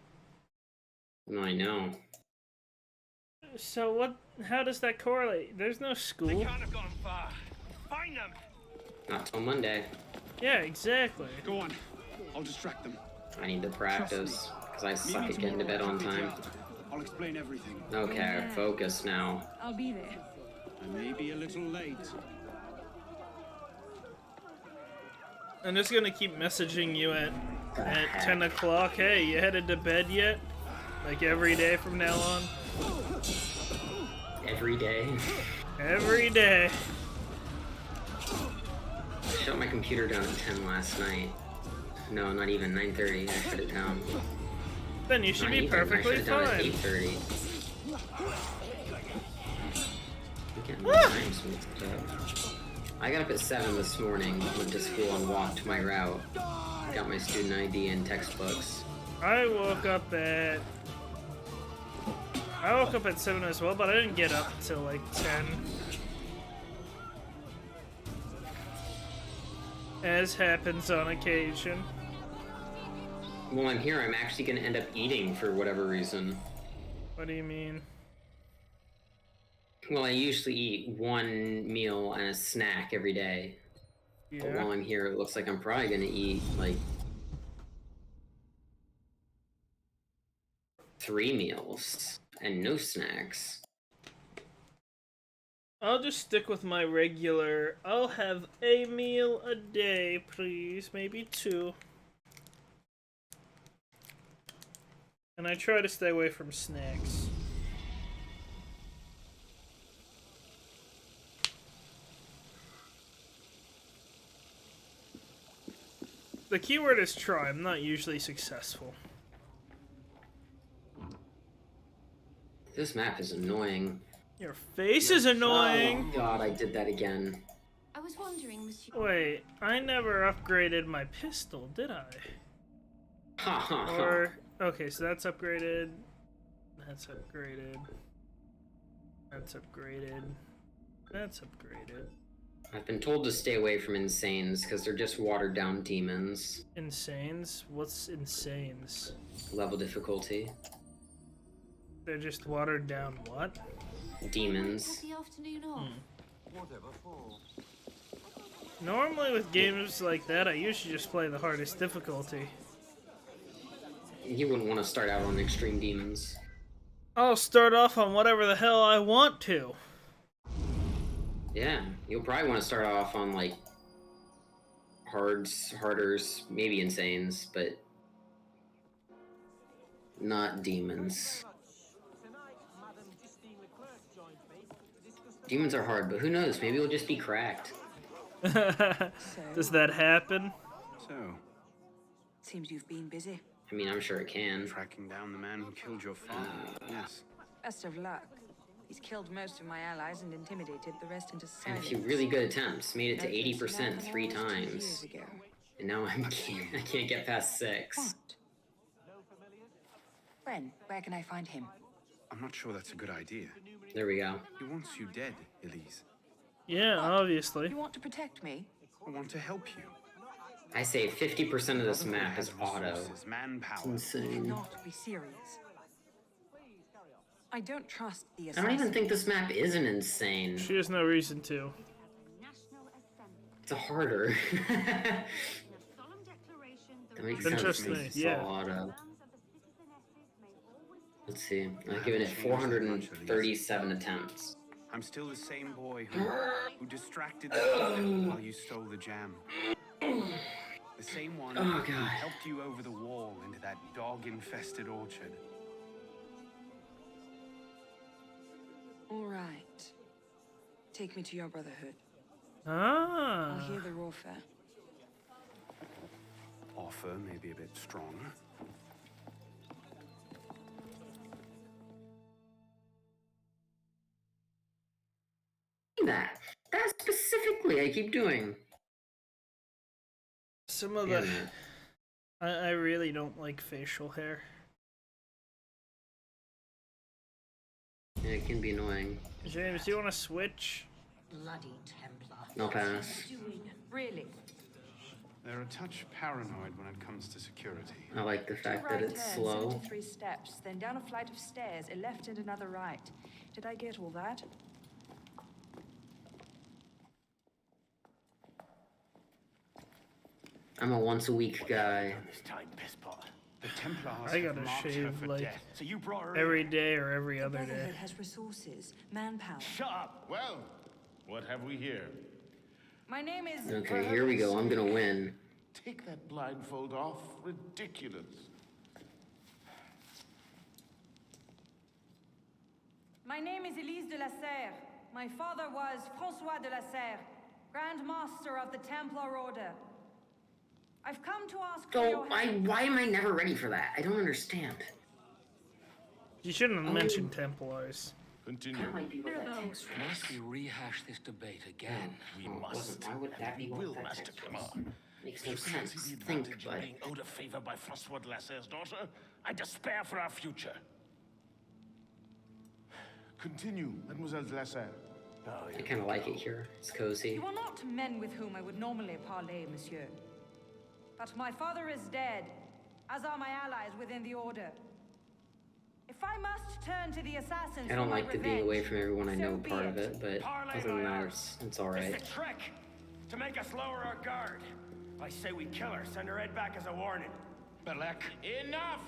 No, I know. So what? How does that correlate? There's no school. They can't have gone far. Find them. Not till Monday. Yeah, exactly. Go on. I'll distract them. I need to practice because I suck at getting to bed on time. I'll explain everything. Okay, focus now. I'll be there. I may be a little late. I'm just gonna keep messaging you at 10 o'clock. Hey, you headed to bed yet? Like every day from now on? Every day. Every day. I shut my computer down at 10 last night. No, not even 9:30. I shut it down. Then you should Not be even. perfectly I shut it down at fine. 8:30. I'm getting my times mixed up. I got up at 7 this morning, went to school and walked my route. Got my student ID and textbooks. I woke up at 7 as well, but I didn't get up till like 10. As happens on occasion. While I'm here, I'm actually going to end up eating for whatever reason. What do you mean? Well, I usually eat one meal and a snack every day. Yeah. But while I'm here, it looks like I'm probably going to eat, like, 3 meals and no snacks. I'll just stick with my regular. I'll have a meal a day, please. Maybe 2. And I try to stay away from snacks. The keyword is try. I'm not usually successful. This map is annoying. Your face is annoying! Oh god, I did that again. I was wondering, Monsieur. Wait, I never upgraded my pistol, did I? Ha ha ha. Or, okay, so that's upgraded. That's upgraded. That's upgraded. That's upgraded. I've been told to stay away from insanes because they're just watered down demons. Insanes? What's insanes? Level difficulty. They're just watered down what? Demons. The afternoon off. Normally with games like that, I usually just play the hardest difficulty. You wouldn't want to start out on extreme demons. I'll start off on whatever the hell I want to. Yeah, you'll probably want to start off on like harders, maybe insanes, but not demons. Demons are hard, but who knows? Maybe we'll just be cracked. Does that happen? So, Seems you've been busy. I mean, I'm sure it can. tracking down the man who killed your father. Yes. Best of luck. He's killed most of my allies and intimidated the rest into And a silence. few really good attempts. Made it to No place 80% now 3 than I was 2 times. years ago. And now I can't get past 6. When? Where can I find him? I'm not sure that's a good idea. There we go. He wants you dead, Elise. Yeah, obviously. You want to protect me? I want to help you. I say 50% of this map is auto. Resources, manpower. It's insane. Not be serious. I don't trust the I assassin. don't even think this map isn't insane. She has no reason to. It's a harder. That makes sense. Interesting, It's yeah. all auto. Let's see. I've given it 437 attempts. I'm still the same boy who distracted you while you stole the jam. The same one Oh, who God. helped you over the wall into that dog-infested orchard. All right. Take me to your brotherhood. Ah. I'll hear the raw fare. Offer may be a bit strong. That specifically, I keep doing. Some of Yeah, the... man. I really don't like facial hair. Yeah, it can be annoying. James, do you want to switch? Bloody Templar. No pass. Really? They're a touch paranoid when it comes to security. I like the fact that it's turns, slow. 73 steps, then down a flight of stairs, a left and another right. Did I get all that? I'm a once-a-week guy. This time, pisspot. The Templars I have gotta marked her shave for like death. So you brought her every in. day or every The other day. brotherhood has resources, manpower. Shut up. Well, what have we here? My name is... Okay, here we go. I'm gonna win. Take that blindfold off. Ridiculous. My name is Elise de la Serre. My father was François de la Serre, Grand Master of the Templar Order. I've come to ask for So, your help. why am I never ready for that? I don't understand. You shouldn't have mentioned Templars. Continue. Must we rehash this debate again? We must. Why would that be We one will, of the Master text Clemar. Makes If no you fancy sense. the Think, advantage but of being owed a favor by Francois de la Serre's daughter, I despair for our future. Continue, Mademoiselle de la Serre. I kind of like it here. It's cozy. You are not men with whom I would normally parley, monsieur. But my father is dead, as are my allies within the Order. If I must turn to the assassins I don't for my like the being revenge, away from everyone I so know be part of it, but Parlay other than my that, arse. it's alright. It's a trick to make us lower our guard. I say we kill her, send her head back as a warning. Belek. Enough!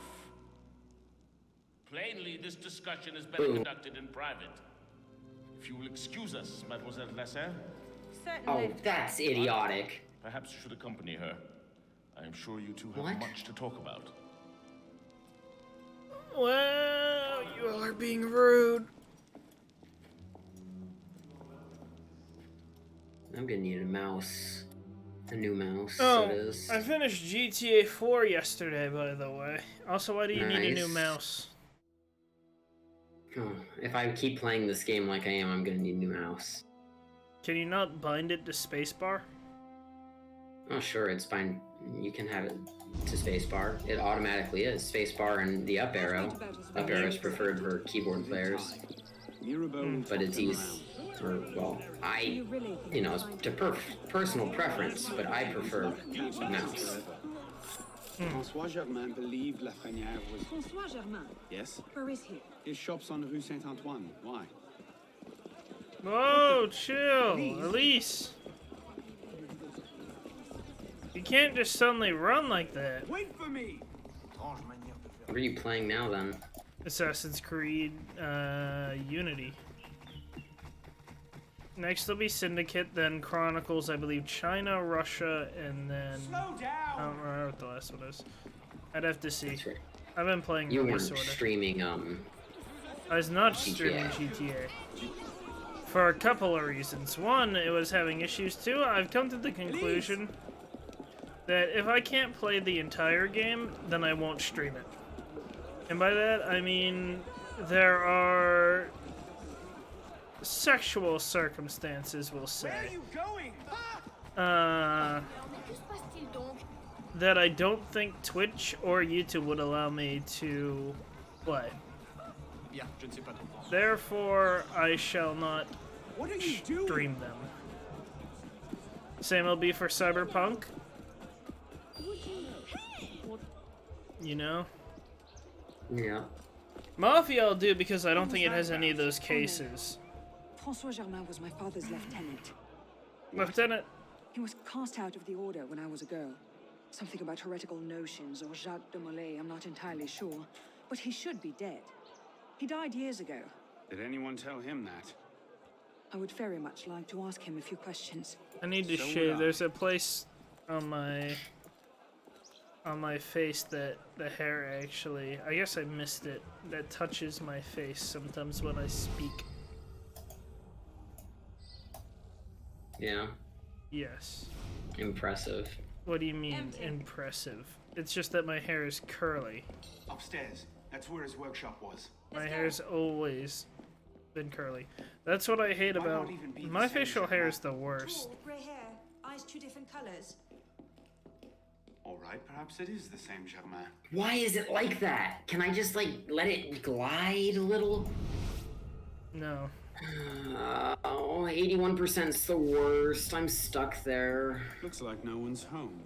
Plainly, this discussion has been Boom. conducted in private. If you will excuse us, Mademoiselle de la Serre. Certainly. Oh, that's idiotic. Perhaps you should accompany her. I am sure you two have What? much to talk about. Well, you all are being rude. I'm gonna need a mouse. A new mouse, Oh, it is. I finished GTA 4 yesterday, by the way. Also, why do you need a new Nice. mouse? Oh, if I keep playing this game like I am, I'm gonna need a new mouse. Can you not bind it to spacebar? Oh, sure, it's fine. You can have it to spacebar. It automatically is. Spacebar and the up arrow. Up arrow is preferred for keyboard players. But it's easy. Or, well, you know, it's to personal preference, but I prefer mouse. François Germain believed Lafrenière was... François Germain? Yes? Where is he? His shop's on Rue Saint-Antoine. Why? Whoa, chill, Elise. You can't just suddenly run like that. Wait for me! What are you playing now, then? Assassin's Creed, Unity. Next will be Syndicate, then Chronicles, I believe China, Russia, and then... Slow down! I don't remember what the last one is. I'd have to see. That's right. I've been playing You really weren't sorta. streaming, I was not GTA. streaming GTA. For a couple of reasons. One, it was having issues. Two, I've come to the conclusion that if I can't play the entire game, then I won't stream it. And by that, I mean there are sexual circumstances, we'll say. Where are you going? That I don't think Twitch or YouTube would allow me to play. Therefore, I shall not stream them. Same will be for Cyberpunk. You know? Yeah. Mafia I'll do because I don't think it has any of those cases. François Germain was my father's lieutenant. Lieutenant? He was cast out of the order when I was a girl. Something about heretical notions or Jacques de Molay, I'm not entirely sure. But he should be dead. He died years ago. Did anyone tell him that? I would very much like to ask him a few questions. I need to shave. There's a place on my face that the hair actually, I guess I missed it, that touches my face sometimes when I speak. Yeah. Yes. Impressive. What do you mean, impressive? It's just that my hair is curly. Upstairs. That's where his workshop was. My hair's always been curly. That's what I hate about my facial hair is the worst. Tall, grey hair, eyes 2 different colors. All right, perhaps it is the same Germain. Why is it like that? Can I just, like, let it glide a little? No. Oh, 81%'s the worst. I'm stuck there. Looks like no one's home.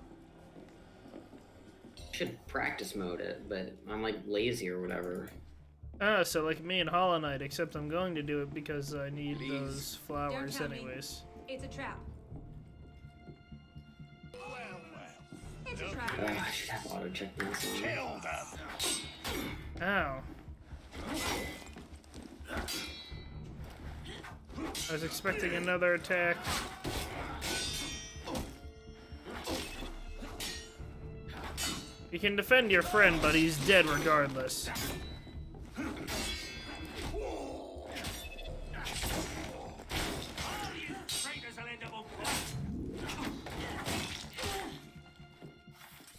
Should practice mode it, but I'm, like, lazy or whatever. Ah, so like me and Hollow Knight, except I'm going to do it because I need those flowers anyways. It's a trap. It's a trap. I should have auto check this. Kill them. Ow. I was expecting another attack. You can defend your friend, but he's dead regardless.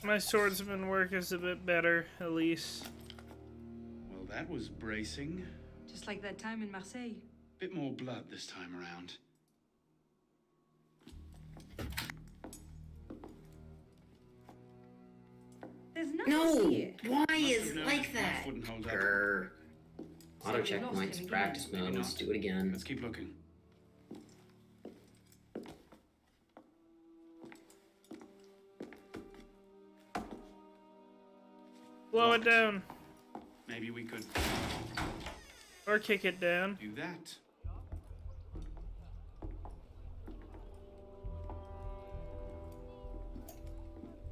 My swordsman work is a bit better, at least. Well, that was bracing. Just like that time in Marseille. Bit more blood this time around. There's nothing No! here. Why is it like that? Wouldn't hold up. Grr. Auto So we check lost points, him again. practice mode, let's do it again. Let's keep looking. Blow it down. Maybe we could Or kick it down. do that.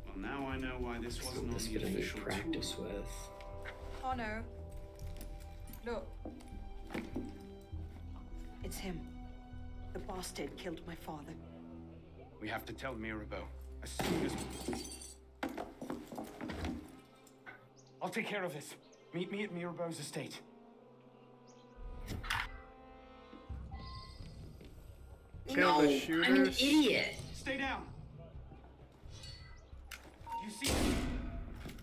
Well, now I know why this wasn't on This the bit I need official practice tour. with. Oh no. Look. It's him. The bastard killed my father. We have to tell Mirabeau as soon as. I'll take care of this. Meet me at Mirabeau's estate. Kill the No, I'm an shooters. idiot. Stay down. You see?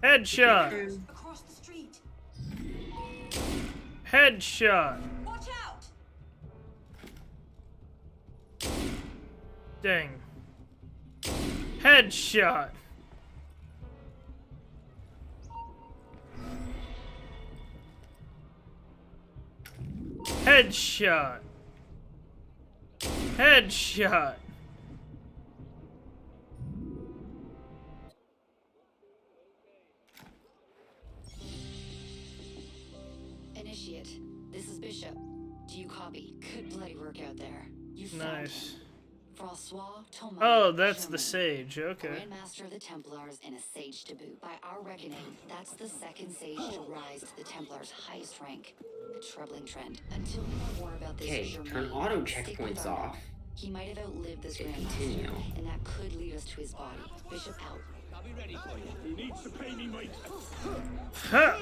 Headshot. Across the street. Headshot. Watch out! Dang. Headshot. Headshot. Headshot. Initiate. This is Bishop. Do you copy? Good bloody work out there. You found Nice. him. Francois Thomas. Oh, that's the Germain, sage. Okay. Grandmaster of the Templars and a sage to boot. By our reckoning, that's the second sage to rise to the Templars' highest rank. A troubling trend. Until we know more about this Okay, Germain, turn auto stick with checkpoints our off. men. He might have outlived this Okay, Grandmaster, continue. and that could lead us to his body. Bishop out. I'll be ready for you. Who needs to pay me, mate? Huh.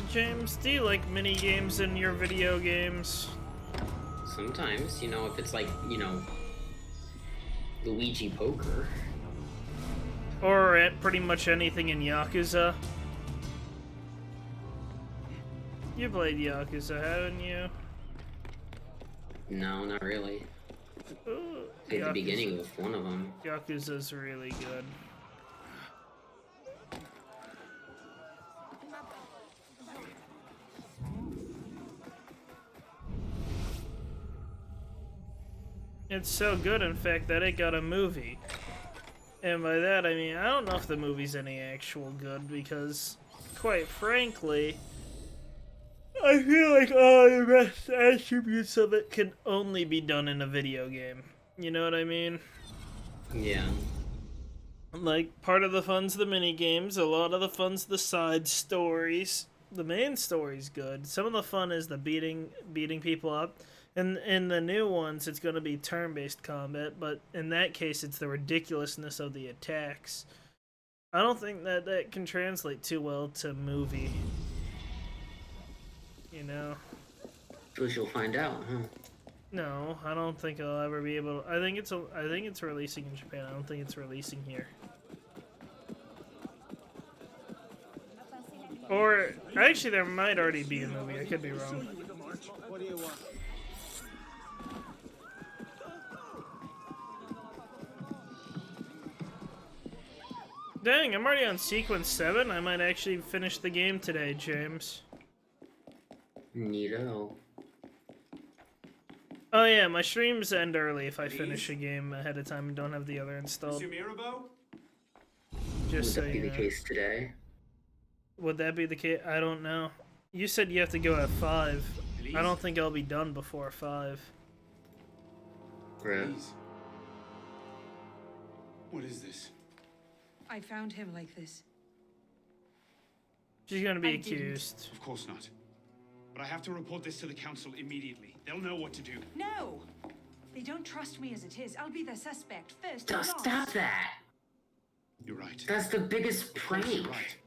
James, do you like mini games in your video games? Sometimes, you know, if it's like, you know, Luigi Poker. Or at pretty much anything in Yakuza? You played Yakuza, haven't you? No, not really. Ooh, At the beginning with one of them. Yakuza's really good. It's so good, in fact, that it got a movie. And by that, I mean, I don't know if the movie's any actual good, because, quite frankly, I feel like all the best attributes of it can only be done in a video game. You know what I mean? Yeah. Like, part of the fun's the mini games, a lot of the fun's the side stories. The main story's good. Some of the fun is the beating people up. And in the new ones, it's going to be turn-based combat, but in that case, it's the ridiculousness of the attacks. I don't think that can translate too well to movie. You know? Guess you'll find out, huh? No, I don't think I'll ever be able to. I think it's releasing in Japan. I don't think it's releasing here. Or actually, there might already be a movie. I could be wrong. What do you want? Dang, I'm already on sequence 7. I might actually finish the game today, James. Neato. Oh yeah, my streams end early if I finish a game ahead of time and don't have the other installed. Monsieur Mirabeau? Just so Would that be you the know. case today? Would that be the case? I don't know. You said you have to go at 5. I don't think I'll be done before 5. Please. What is this? I found him like this. She's gonna be I didn't. accused. Of course not. But I have to report this to the council immediately. They'll know what to do. No! They don't trust me as it is. I'll be the suspect first. Don't and last. stop that! You're right. That's the biggest prank. You're right.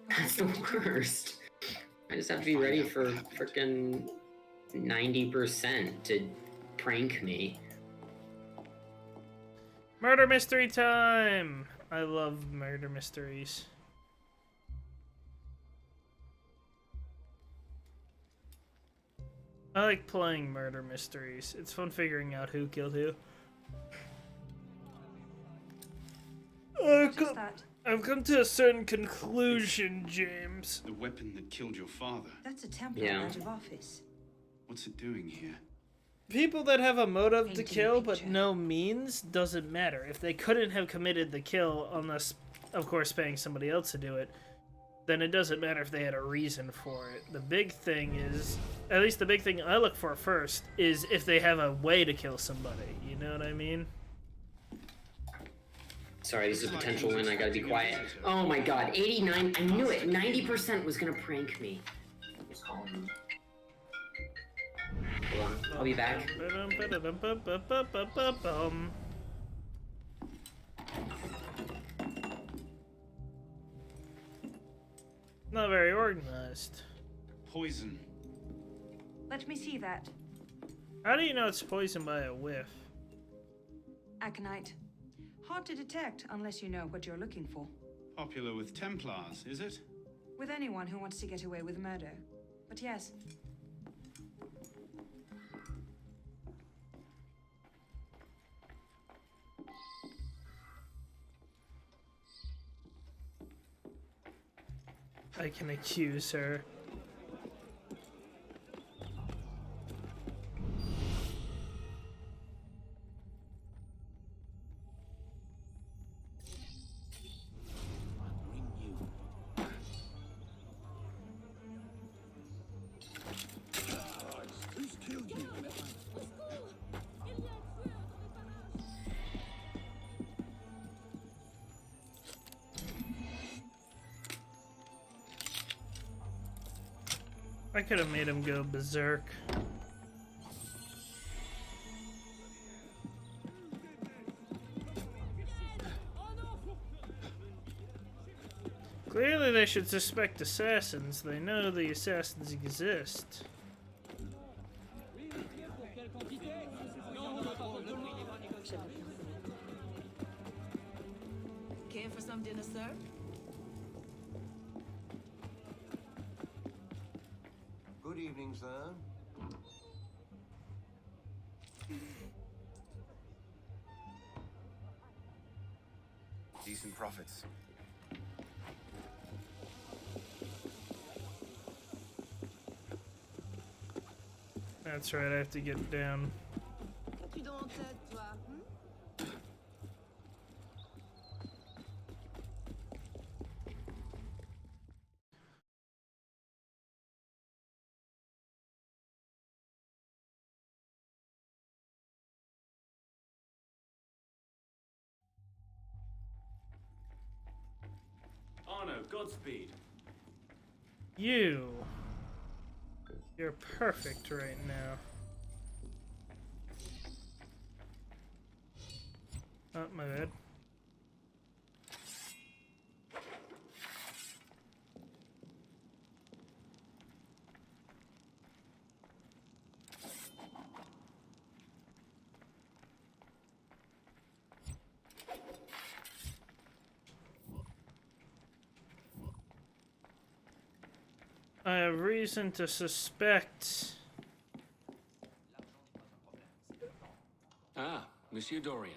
That's the worst. I just have to be ready for frickin' 90% to prank me. Murder mystery time! I love murder mysteries. I like playing murder mysteries. It's fun figuring out who killed who. I've come to a certain conclusion, James. The weapon that killed your father. That's a Templar out of office. What's it doing here? People that have a motive to kill but no means doesn't matter. If they couldn't have committed the kill unless, of course, paying somebody else to do it, then it doesn't matter if they had a reason for it. The big thing is, at least the big thing I look for first, is if they have a way to kill somebody. You know what I mean? Sorry, this is a potential win. I gotta be quiet. Oh my god, 89. I knew it. 90% was gonna prank me. Hold on, I'll be back. Not very organized. Poison. Let me see that. How do you know it's poisoned by a whiff? Aconite. Hard to detect unless you know what you're looking for. Popular with Templars, is it? With anyone who wants to get away with murder. But yes. I can accuse her. I could have made him go berserk. Clearly they should suspect assassins. They know the assassins exist. Care for some dinner, sir? Good evening, sir. Decent profits. That's right, I have to get down. Qu'as-tu donc en tête, toi? Arno, Godspeed. You're perfect right now. Oh, my bad. I have reason to suspect. Ah, Monsieur Dorian.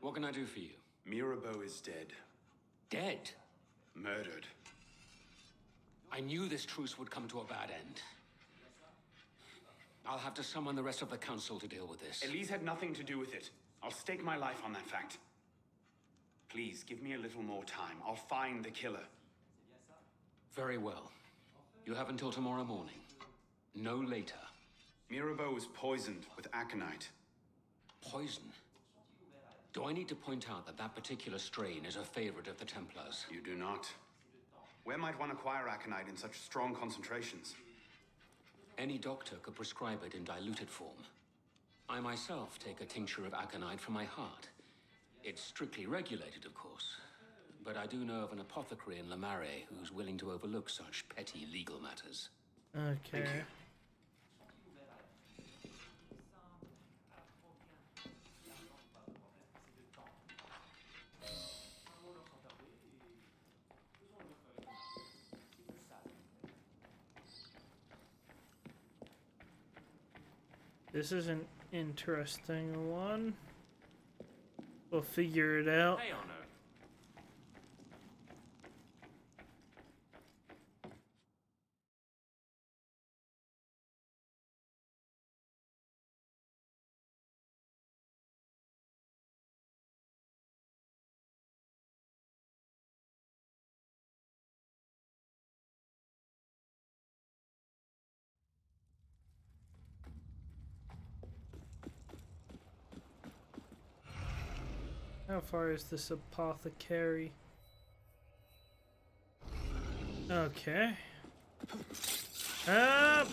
What can I do for you? Mirabeau is dead. Dead? Murdered. I knew this truce would come to a bad end. I'll have to summon the rest of the council to deal with this. Elise had nothing to do with it. I'll stake my life on that fact. Please, give me a little more time. I'll find the killer. Very well. You have until tomorrow morning. No later. Mirabeau was poisoned with aconite. Poison? Do I need to point out that that particular strain is a favorite of the Templars? You do not. Where might one acquire aconite in such strong concentrations? Any doctor could prescribe it in diluted form. I myself take a tincture of aconite for my heart. It's strictly regulated, of course. But I do know of an apothecary in Lamare who's willing to overlook such petty legal matters. Okay. This is an interesting one. We'll figure it out. Hey, Arno. How far is this apothecary? Okay. Up!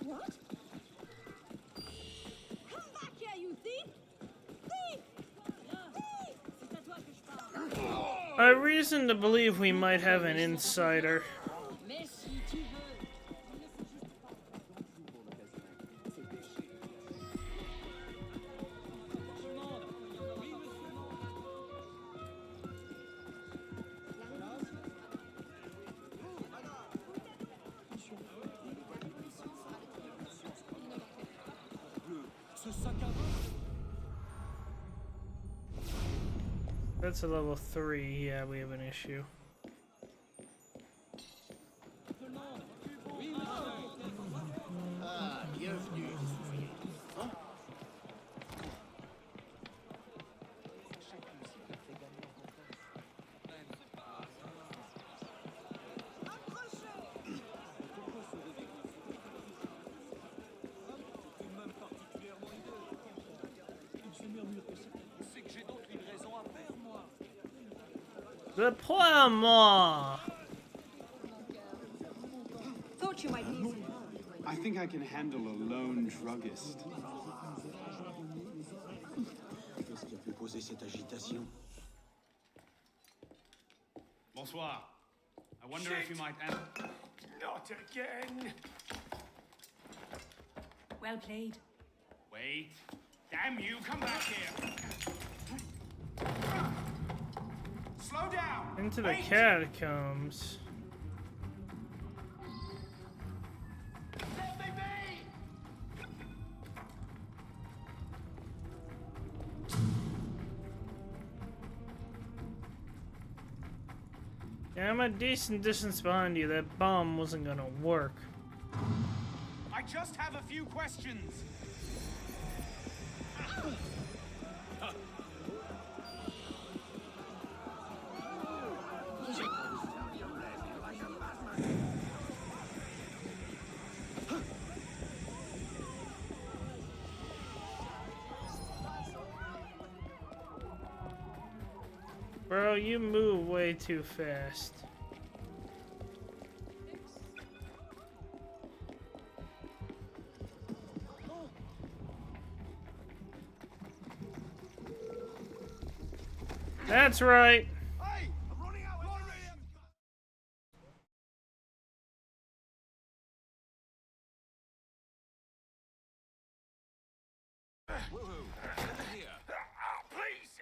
What? Come back here, you thief! Thief! Thief! C'est à toi que je parle. I have reason to believe we might have an insider. Mais si tu veux. That's a level 3. Yeah, we have an issue. Deploie-moi! Thought you might need I think I can handle a lone druggist. causer cette agitation? Bonsoir. I wonder if you might answer. Not again! Well played. Wait. Damn you, come back here! Slow down! Into the Wait. catacombs. Let me be! Yeah, I'm a decent distance behind you. That bomb wasn't gonna work. I just have a few questions. Bro, you move way too fast. That's right. Please!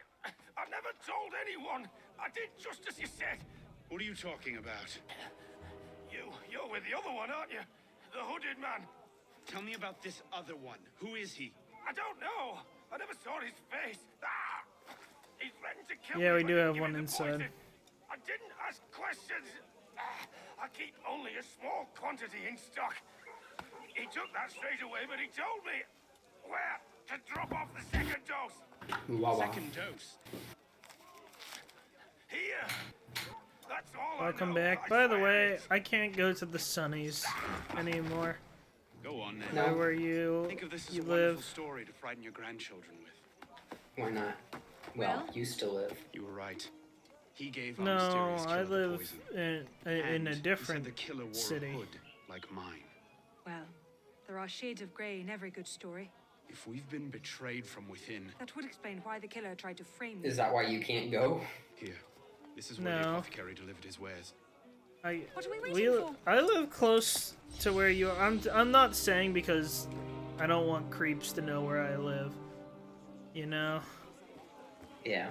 I never told anyone! I did just as you said! What are you talking about? You're with the other one, aren't you? The hooded man. Tell me about this other one. Who is he? I don't know. I never saw his face. Ah! He's threatened to kill Yeah, me we do when he have gave one me the inside. poison. I didn't ask questions. Ah, I keep only a small quantity in stock. He took that straight away, but he told me where to drop off the second dose. Second dose? Here. That's all Welcome I know. back. By the way, I can't go to the Sunnies anymore. Go on then. Where were you? Think of this as You a wonderful live. story to frighten your grandchildren with. Why not? Well, you still live. You were right. He gave our No, mysterious killer I the live poison. in And a he said different the killer wore city. a hood like mine. Well, there are shades of grey in every good story. If we've been betrayed from within, That would explain why the killer tried to frame me. Is that why you can't go? here. This is where the No. apothecary delivered his wares. What are we waiting for? I live close to where you are. I'm not saying because I don't want creeps to know where I live. You know? Yeah.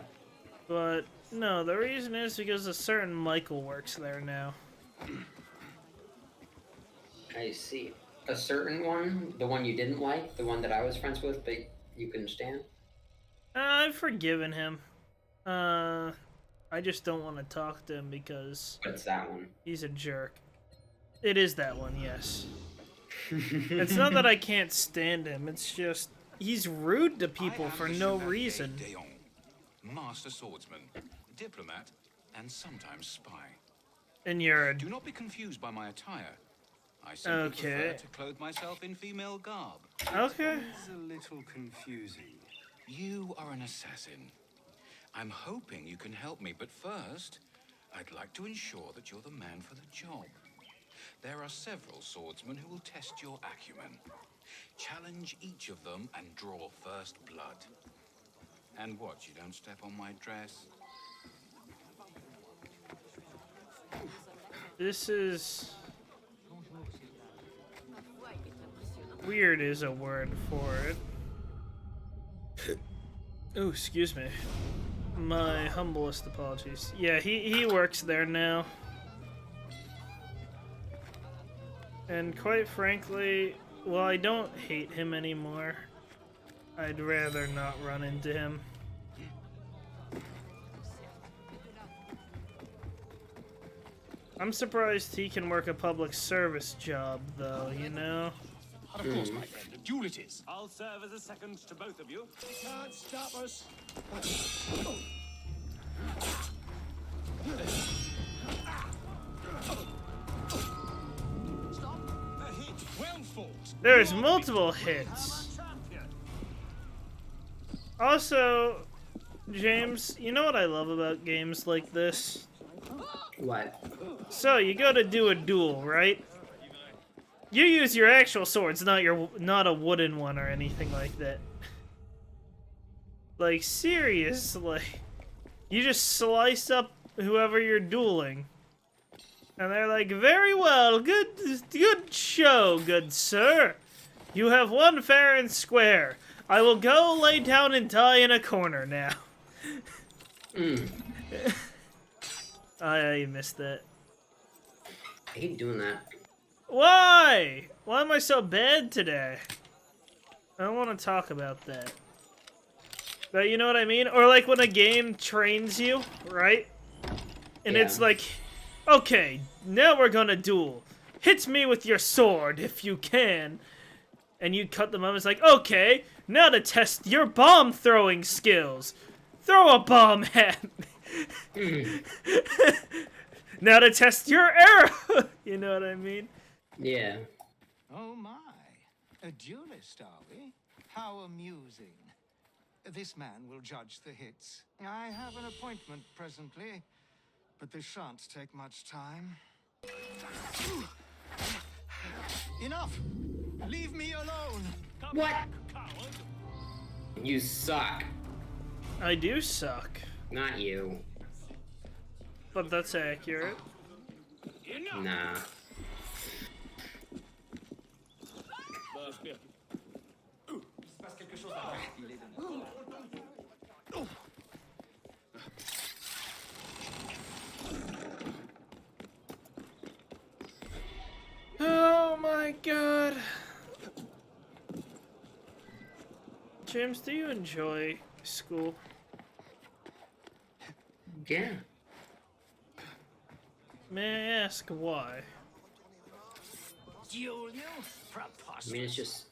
But no, the reason is because a certain Michael works there now. I see. A certain one? The one you didn't like? The one that I was friends with but you couldn't stand? I've forgiven him. I just don't want to talk to him because... What's that one? He's a jerk. It is that one, yes. It's not that I can't stand him, it's just... He's rude to people for no reason. Master swordsman, diplomat, and sometimes spy. And you're a... Do not be confused by my attire. I simply prefer to clothe myself in female garb. Okay. It's a little confusing. You are an assassin. I'm hoping you can help me, but first, I'd like to ensure that you're the man for the job. There are several swordsmen who will test your acumen. Challenge each of them and draw first blood. And watch you don't step on my dress. This is... Weird is a word for it. Oh, excuse me. My humblest apologies. Yeah, he works there now. And quite frankly, while I don't hate him anymore, I'd rather not run into him. I'm surprised he can work a public service job, though, you know? Of course, my friend. A duel it is. I'll serve as a second to both of you. You can't stop us. Stop. A hit. Well fought. There's multiple hits. Also, James, you know what I love about games like this? What? So, you go to do a duel, right? You use your actual swords, not a wooden one or anything like that. Like, seriously. You just slice up whoever you're dueling. And they're like, very well, good show, good sir. You have won fair and square. I will go lay down and die in a corner now. I missed that. I hate doing that. Why? Why am I so bad today? I don't want to talk about that. But you know what I mean? Or like when a game trains you, right? And Yeah. it's like, okay, now we're gonna duel. Hit me with your sword if you can. And you cut them up. It's like, okay, now to test your bomb throwing skills. Throw a bomb at me. Now to test your arrow. You know what I mean? Yeah. Oh my, a duelist, are we? How amusing. This man will judge the hits. I have an appointment presently, but this shan't take much time. Enough! Leave me alone! What? You suck. I do suck. Not you. But that's accurate. Nah. Oh my god. James, do you enjoy school? Yeah. May I ask why? I mean, it's just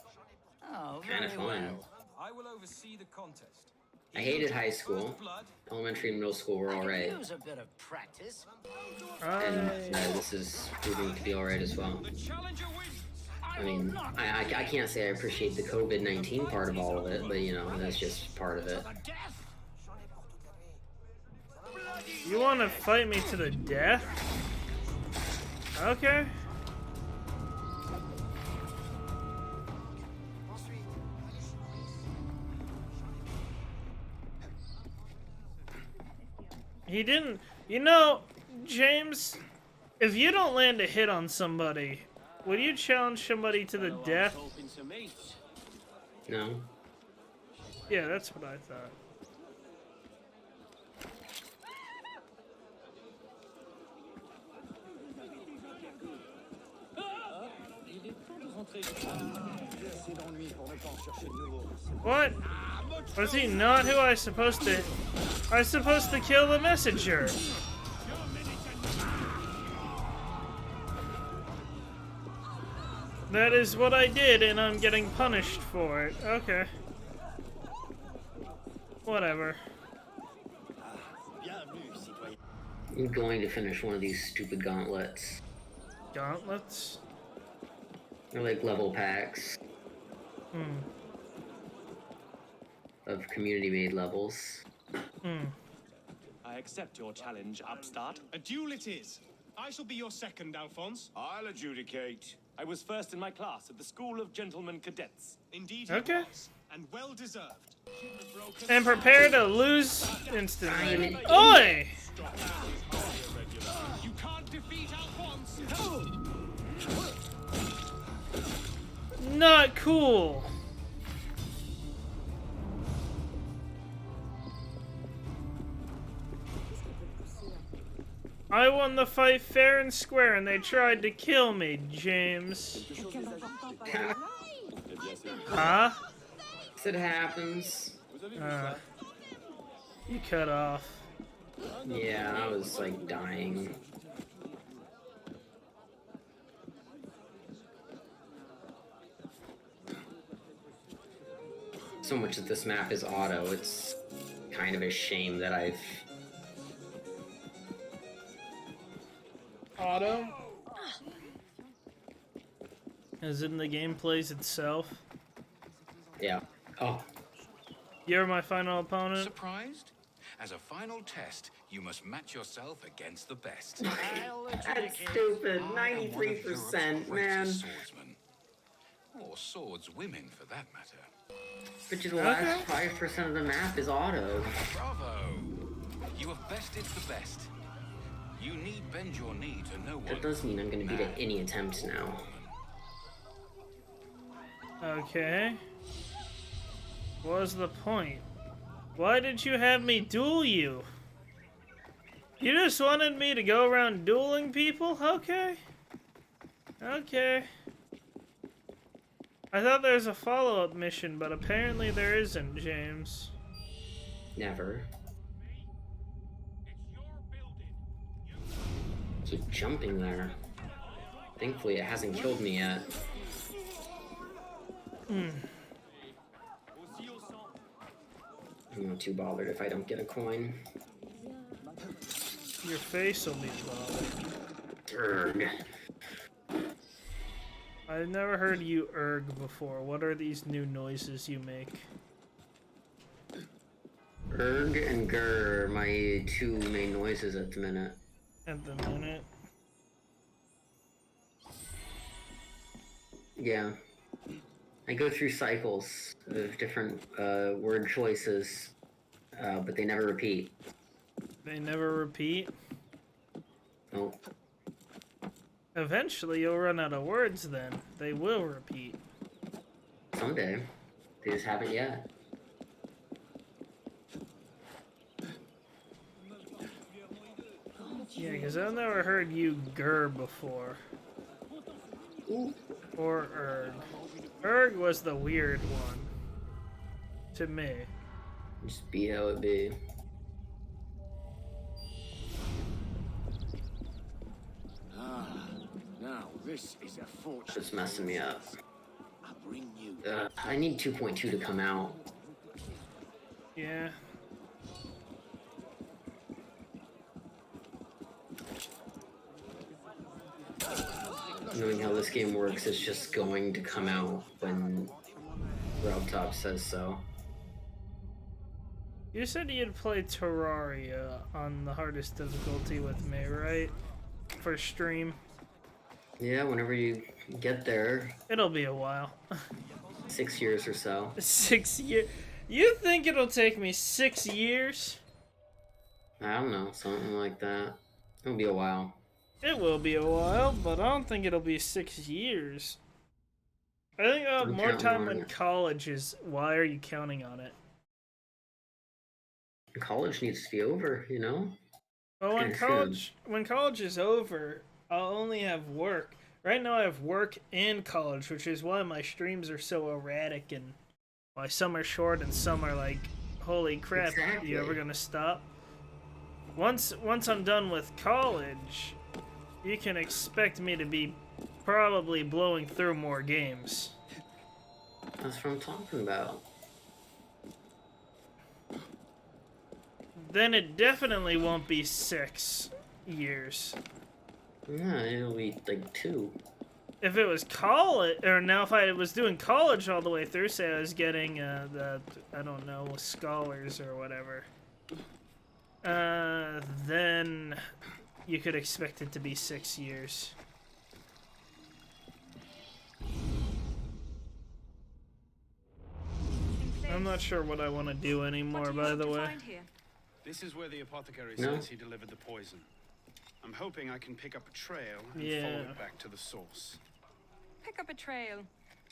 Oh, kind of very fun. well. I will oversee the contest. I hated high school. Elementary and middle school were alright. Use a bit of practice. And this is proving to be alright as well. I mean, I can't say I appreciate the COVID-19 part of all of it, but you know, that's just part of it. You want to fight me to the death? Okay. He didn't... You know, James, if you don't land a hit on somebody, would you challenge somebody to the death? No. Yeah, that's what I thought. What? Was he not who I was supposed to... I was supposed to kill the messenger. That is what I did, and I'm getting punished for it. Okay. Whatever. I'm going to finish one of these stupid gauntlets. Gauntlets? They're like level packs. Hmm. Of community-made levels. I accept your challenge, upstart. A duel it is. I shall be your second, Alphonse. I'll adjudicate. I was first in my class at the School of Gentlemen Cadets. Indeed, Okay. was, and well deserved. And prepare to lose instantly. Oi! You can't defeat Alphonse. Not cool. I won the fight fair and square, and they tried to kill me, James. Huh? It happens. You cut off. Yeah, I was like dying. So much of this map is auto, it's kind of a shame that I've... Auto? As in the game plays itself? Yeah. Oh. You're my final opponent? Surprised? As a final test, you must match yourself against the best. That's stupid. 93%, man. Or swords women, for that matter. But the last 5% of the map is auto. Bravo! You have bested the best. You need bend your knee to no one. That does mean I'm gonna beat at any attempt now. Okay. What was the point? Why did you have me duel you? You just wanted me to go around dueling people? Okay. Okay. I thought there was a follow-up mission, but apparently there isn't, James. Never. Keep jumping there. Thankfully, it hasn't killed me yet. I'm not too bothered if I don't get a coin. Your face will be bothered. Urgh. I've never heard you erg before. What are these new noises you make? Erg and grr are my two main noises at the minute. At the minute? Yeah. I go through cycles of different word choices, but they never repeat. They never repeat? Nope. Eventually you'll run out of words then. They will repeat. Someday. They just haven't yet. Yeah, because I've never heard you grr before. Or erg. Erg was the weird one. To me. Just be how it be. Now this is a fortune. It's messing me up. I'll bring you. I need 2.2 to come out. Yeah. Knowing how this game works, it's just going to come out when Robtop says so. You said you'd play Terraria on the hardest difficulty with me, right? For stream. Yeah, whenever you get there. It'll be a while. 6 years or so. 6 years? You think it'll take me 6 years? I don't know, something like that. It'll be a while. It will be a while, but I don't think it'll be 6 years. I think I'll have more time when college is. Why are you counting on it? College needs to be over, you know? Well, when college is over, I'll only have work. Right now I have work and college, which is why my streams are so erratic and why some are short and some are like, holy crap, Exactly. you ever gonna stop? Once I'm done with college, you can expect me to be probably blowing through more games. That's what I'm talking about. Then it definitely won't be 6 years. Yeah, it'll be like 2. If it was college, or now if I was doing college all the way through, say I was getting the, I don't know, scholars or whatever, then you could expect it to be 6 years. I'm not sure what I want to do anymore, by the way. This is where the apothecary No. says he delivered the poison. I'm hoping I can pick up a trail and follow it back to the source. Pick up a trail.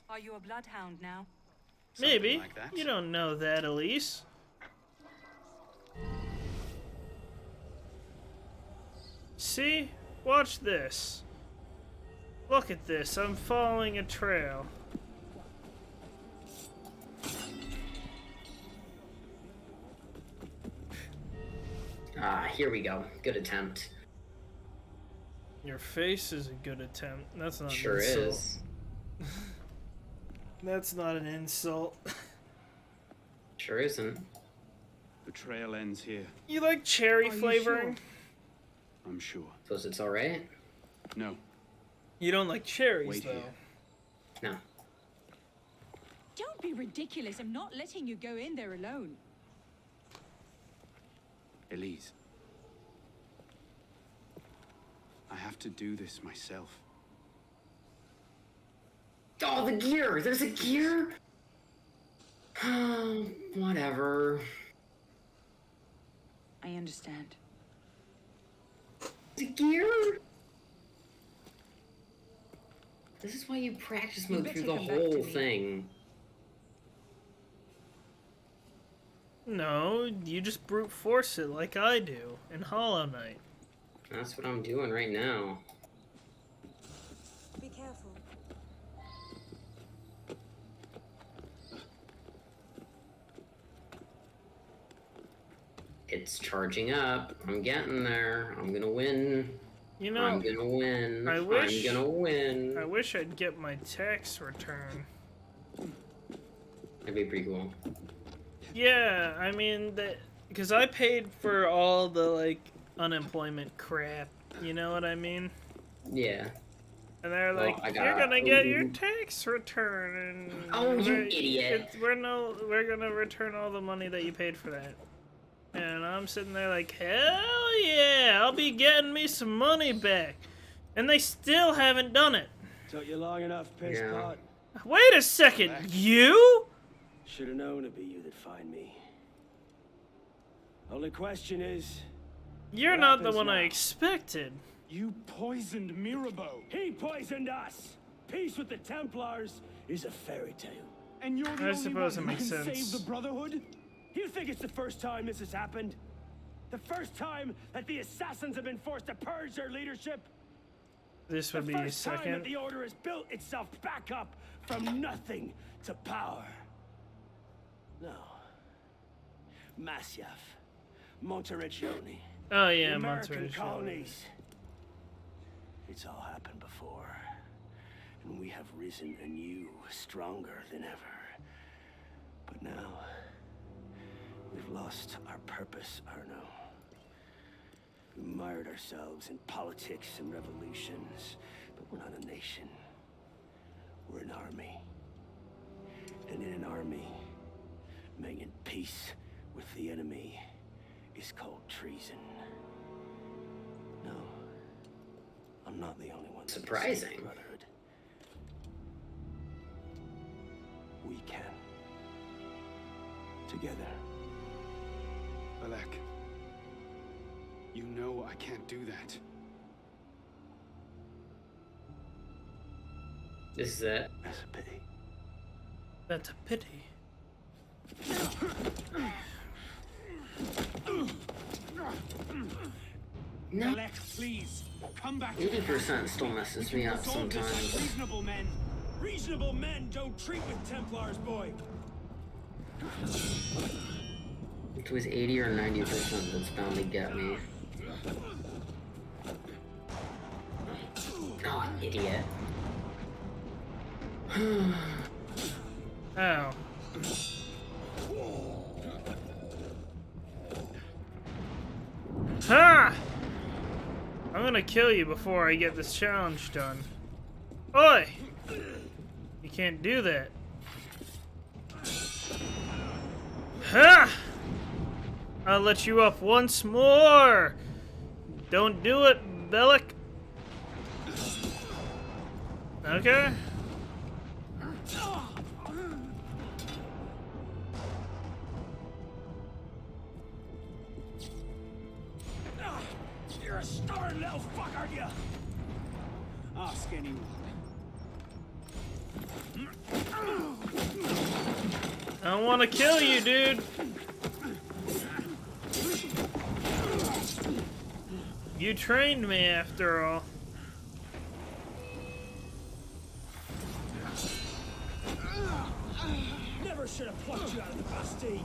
Are you a bloodhound now? Maybe. like that. You don't know that, Elise. See? Watch this. Look at this. I'm following a trail. Ah, here we go. Good attempt. Your face is a good attempt. That's not Sure an insult. is. That's not an insult. Sure isn't. The trail ends here. You like cherry Are you flavoring? I'm sure. Suppose it's alright? No. You don't like cherries, Wait though. here. No. Don't be ridiculous. I'm not letting you go in there alone. Elise. I have to do this myself. Oh, the gear! There's a gear? Whatever. I understand. The gear? This is why you practice mode through the whole thing. No, you just brute force it like I do in Hollow Knight. That's what I'm doing right now. Be careful. It's charging up. I'm getting there. I'm gonna win. You know, I'm gonna win. I wish, I'm gonna win. I wish I'd get my tax return. That'd be pretty cool. Yeah, I mean, because I paid for all the, like, unemployment crap, you know what I mean? Yeah. And they're like, you're gonna get your tax return, and oh, you idiot! We're gonna return all the money that you paid for that. And I'm sitting there like, hell yeah, I'll be getting me some money back. And they still haven't done it. Took you long enough, piss pot. Wait a second, you? Should have known it'd be you that'd find me. Only question is... You're not the one I expected. You poisoned Mirabeau. He poisoned us. Peace with the Templars is a fairy tale. And you're the only one who can save the Brotherhood? You think it's the first time this has happened? The first time that the assassins have been forced to purge their leadership? This would be the first time second. that the Order has built itself back up from nothing to power. No. Masyaf, Monteriggioni. Oh yeah, the American Monteriggioni. colonies. It's all happened before, and we have risen anew, stronger than ever. But now, we've lost our purpose, Arno. We mired ourselves in politics and revolutions, but we're not a nation. We're an army. And in an army, making peace with the enemy is called treason. No, I'm not the only one. Surprising. Brotherhood. We can. Together. Balek, you know I can't do that. This is it. That's a pity. That's a pity. No. Balek, please, come back. 80% still messes me up sometimes. Reasonable men don't treat with Templars, boy. It was 80 or 90% that's bound to get me. Oh, idiot. Ow. Ha! I'm gonna kill you before I get this challenge done. Oi! You can't do that. Ha! I'll let you up once more! Don't do it, Bellic. Okay. You're a stubborn little fuck, aren't you? Ask anyone. I don't want to kill you, dude. You trained me after all. Never should have plucked you out of the Bastille.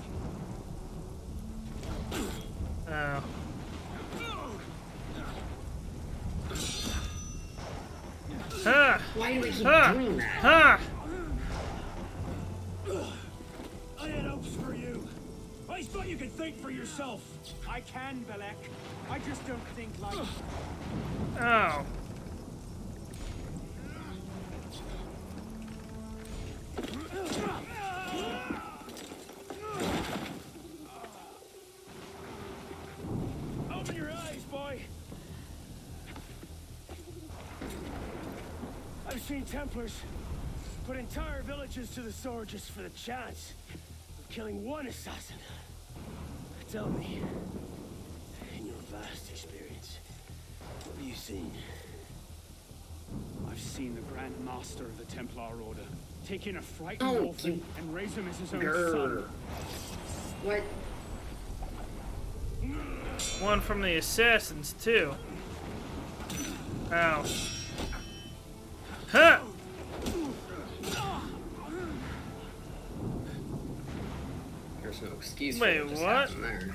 Oh. Ha! Why do we keep Ha! doing that? Ha! I had hopes for you. I thought you could think for yourself. I can, Balek. I just don't think like... Oh. Open your eyes, boy. I've seen Templars Put entire villages to the sword just for the chance of killing one assassin. Tell me, in your vast experience, what have you seen? I've seen the Grand Master of the Templar Order take in a frightened orphan and raise him as his own son. What? One from the assassins, too. Ow. Huh! There's no excuse for Wait, what just what? happened there.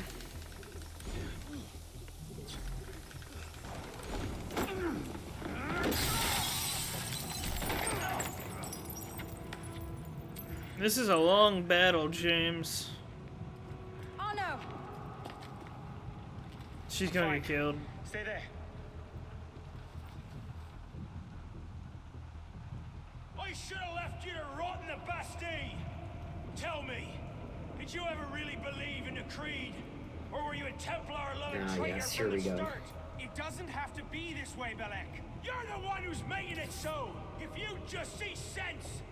This is a long battle, James. Oh no! She's gonna get killed. Stay there. I should have left you to rot in the Bastille. Tell me, did you ever really believe in the creed? Or were you a Templar-loving traitor yes, from here we the go. start? It doesn't have to be this way, Belek. You're the one who's making it so. If you just see sense,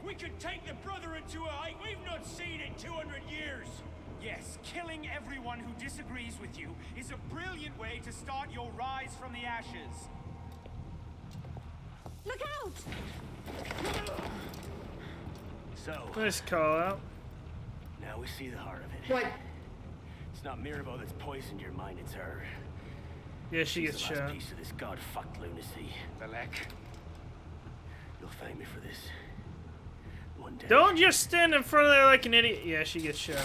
we could take the Brotherhood to a height we've not seen in 200 years. Yes, killing everyone who disagrees with you is a brilliant way to start your rise from the ashes. Look out! So, Nice call out. now we see the heart of it. What? It's not Mirabelle that's poisoned your mind, it's her. Yeah, she She's gets the last shot. piece of this god-fucked lunacy. Belek. You'll thank me for this. One day. Don't just stand in front of there like an idiot. Yeah, she gets shot.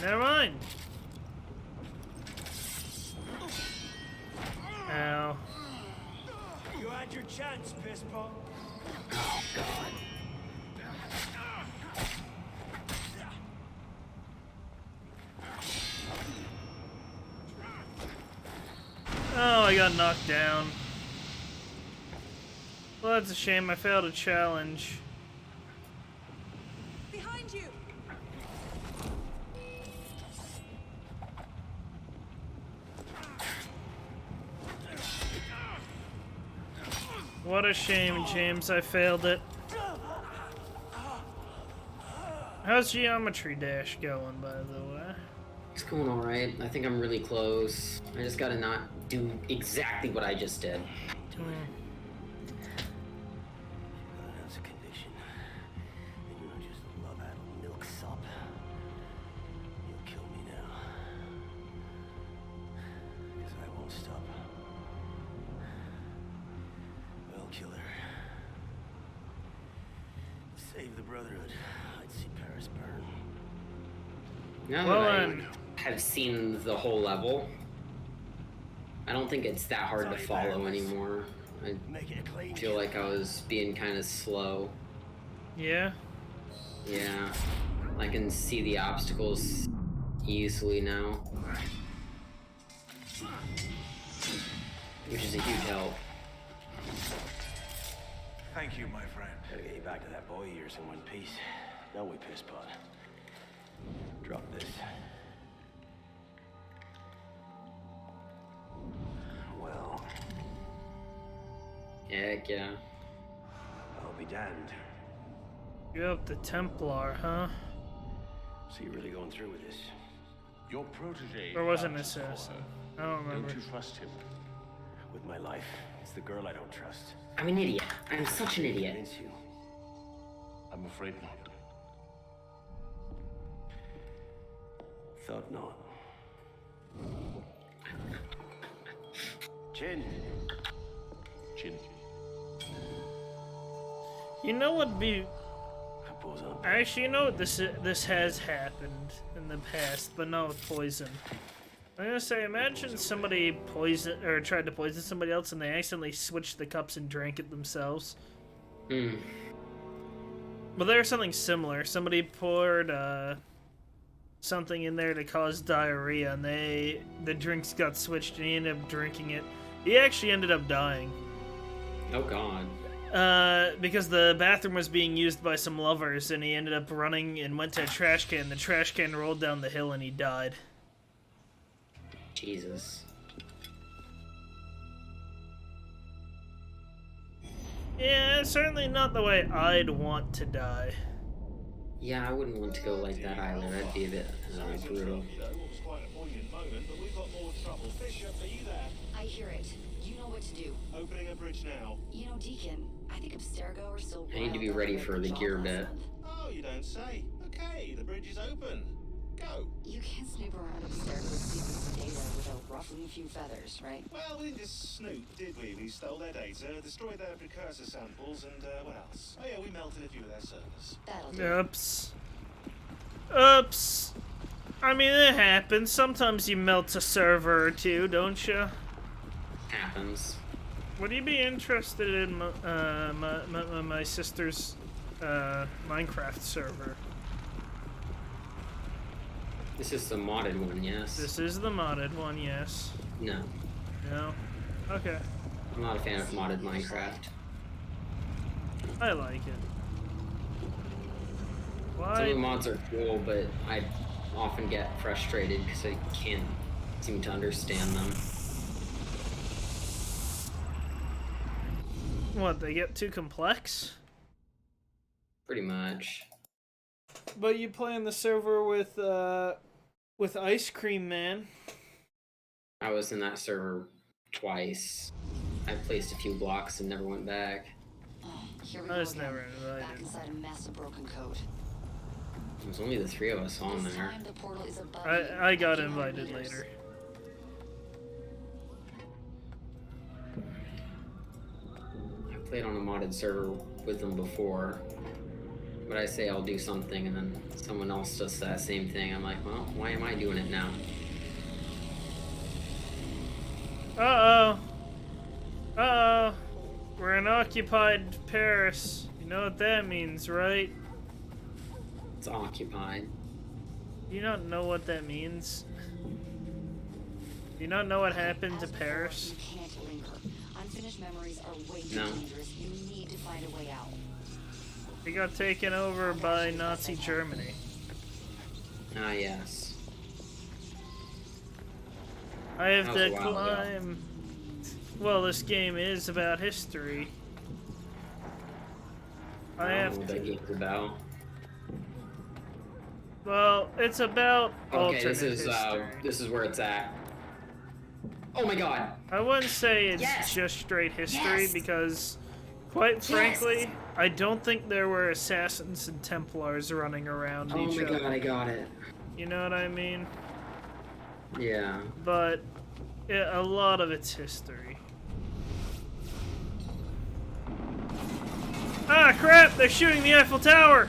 Never mind. Ow. You had your chance, pisspot. Oh, God. Oh, I got knocked down. Well, that's a shame. I failed a challenge. Behind you! What a shame, James. I failed it. How's Geometry Dash going, by the way? It's going alright. I think I'm really close. I just gotta not do exactly what I just did. That's a conviction. And you're not just a love-addled milksop. You'll kill me now. Because I won't stop. I'll kill her. Save the Brotherhood. I'd see Paris burn. Now that I have seen the whole level, I don't think it's that hard to follow anymore. I feel like I was being kind of slow. Yeah? Yeah. I can see the obstacles easily now. Which is a huge help. Thank you, my friend. Gotta get you back to that boy of yours in one piece. Don't we, pisspot? Drop this. Well, Heck yeah. I'll be damned. You're up the Templar, huh? So you're really going through with this? Your protege. Or was it an vouches for assassin? her. I don't remember. Don't you trust him? With my life. It's the girl I don't trust. I'm an idiot. I'm such an idiot. Convince you. I'm afraid not. Thought not. Chin. Chin. You know what'd be... Pulls on. Actually, you know what? This has happened in the past, but not with poison. I'm gonna say, imagine somebody tried to poison somebody else and they accidentally switched the cups and drank it themselves. Hmm. Well, there was something similar. Somebody poured something in there to cause diarrhea, and the drinks got switched, and he ended up drinking it. He actually ended up dying. Oh God. Because the bathroom was being used by some lovers, and he ended up running and went to a trash can. The trash can rolled down the hill, and he died. Jesus. Yeah, certainly not the way I'd want to die. Yeah, I wouldn't want to go like that either. That'd be a bit brutal. I hear it. You know what to do. Opening a bridge now. You know, Deacon, I think Abstergo are still I need to be ready for the gear bit. Oh, you don't say. Okay, the bridge is open. Go. You can't snoop around Abstergo's secrets and data without ruffling a few feathers, right? Well, we didn't just snoop, did we? We stole their data, destroyed their precursor samples, and what else? Oh yeah, we melted a few of their servers. That'll do. Oops. Oops. I mean, it happens. Sometimes you melt a server or two, don't you? Happens. Would you be interested in my sister's Minecraft server? This is the modded one, yes. This is the modded one, yes. No. No? Okay. I'm not a fan of modded Minecraft. I like it. Why? Some of the mods are cool, but I often get frustrated because I can't seem to understand them. What, they get too complex? Pretty much. But you play on the server with Ice Cream Man. I was in that server twice. I placed a few blocks and never went back. Here we I go was again. never Back invited. inside a mess of broken code. There's only the 3 of us on This there. time the portal is above I got 1,500 invited meters. later. I played on a modded server with them before. But I say I'll do something and then someone else does that same thing. I'm like, well, why am I doing it now? Uh-oh. Uh-oh. We're in occupied Paris. You know what that means, right? It's occupied. You don't know what that means? You don't know what happened to Paris? You can't linger. Unfinished memories are way too No. dangerous. You need to find a way out. He got taken over by Nazi Germany. Ah, yes. I have That was to a while ago. climb. Well, this game is about history. I don't have know what to. that game's about. Well, it's about Okay, alternate history. this is where it's at. Oh my god. I wouldn't say it's Yes! just straight history Yes! because, quite Yes! frankly, I don't think there were assassins and Templars running around Oh each my other. god, I got it. You know what I mean? Yeah. But a lot of it's history. Ah, crap! They're shooting the Eiffel Tower!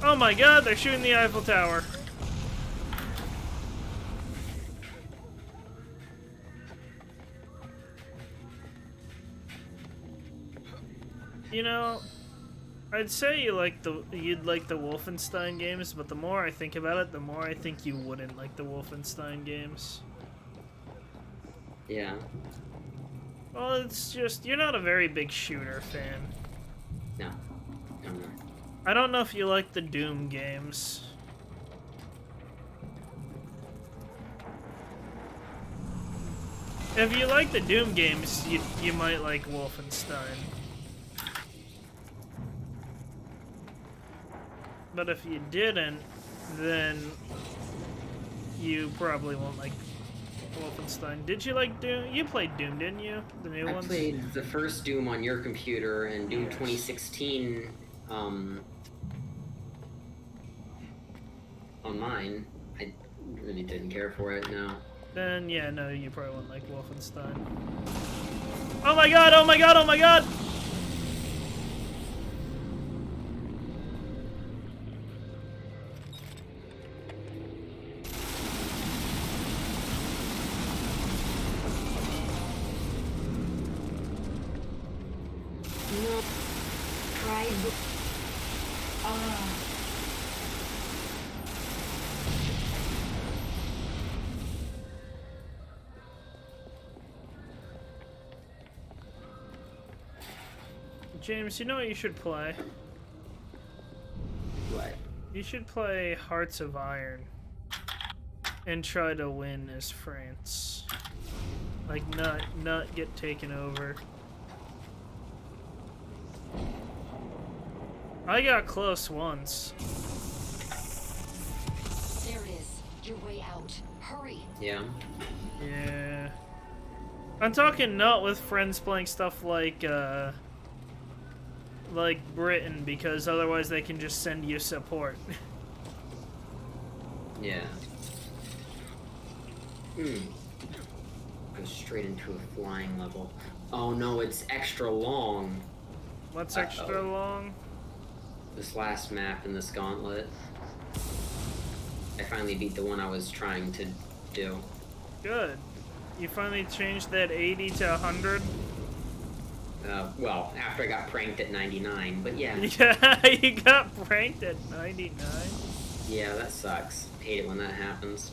Oh my god, they're shooting the Eiffel Tower. You know, I'd say you'd like the Wolfenstein games, but the more I think about it, the more I think you wouldn't like the Wolfenstein games. Yeah. Well, it's just you're not a very big shooter fan. No. I'm not. I don't know if you like the Doom games. If you like the Doom games, you might like Wolfenstein. But if you didn't, then you probably won't like Wolfenstein. Did you like Doom? You played Doom, didn't you? The new I ones? played the first Doom on your computer and Doom 2016 on mine. I really didn't care for it, no. Then, yeah, no, you probably won't like Wolfenstein. Oh my god, oh my god, oh my god! No. Pride. James, you know what you should play? What? You should play Hearts of Iron and try to win as France. Like, not get taken over. I got close once. There it is. Your way out. Hurry. Yeah. Yeah. I'm talking not with friends playing stuff like Britain, because otherwise they can just send you support. Yeah. Go straight into a flying level. Oh no, it's extra long. What's extra long? This last map in this gauntlet. I finally beat the one I was trying to do. Good. You finally changed that 80 to 100? Well, after I got pranked at 99, but yeah. Yeah, you got pranked at 99? Yeah, that sucks. Hate it when that happens.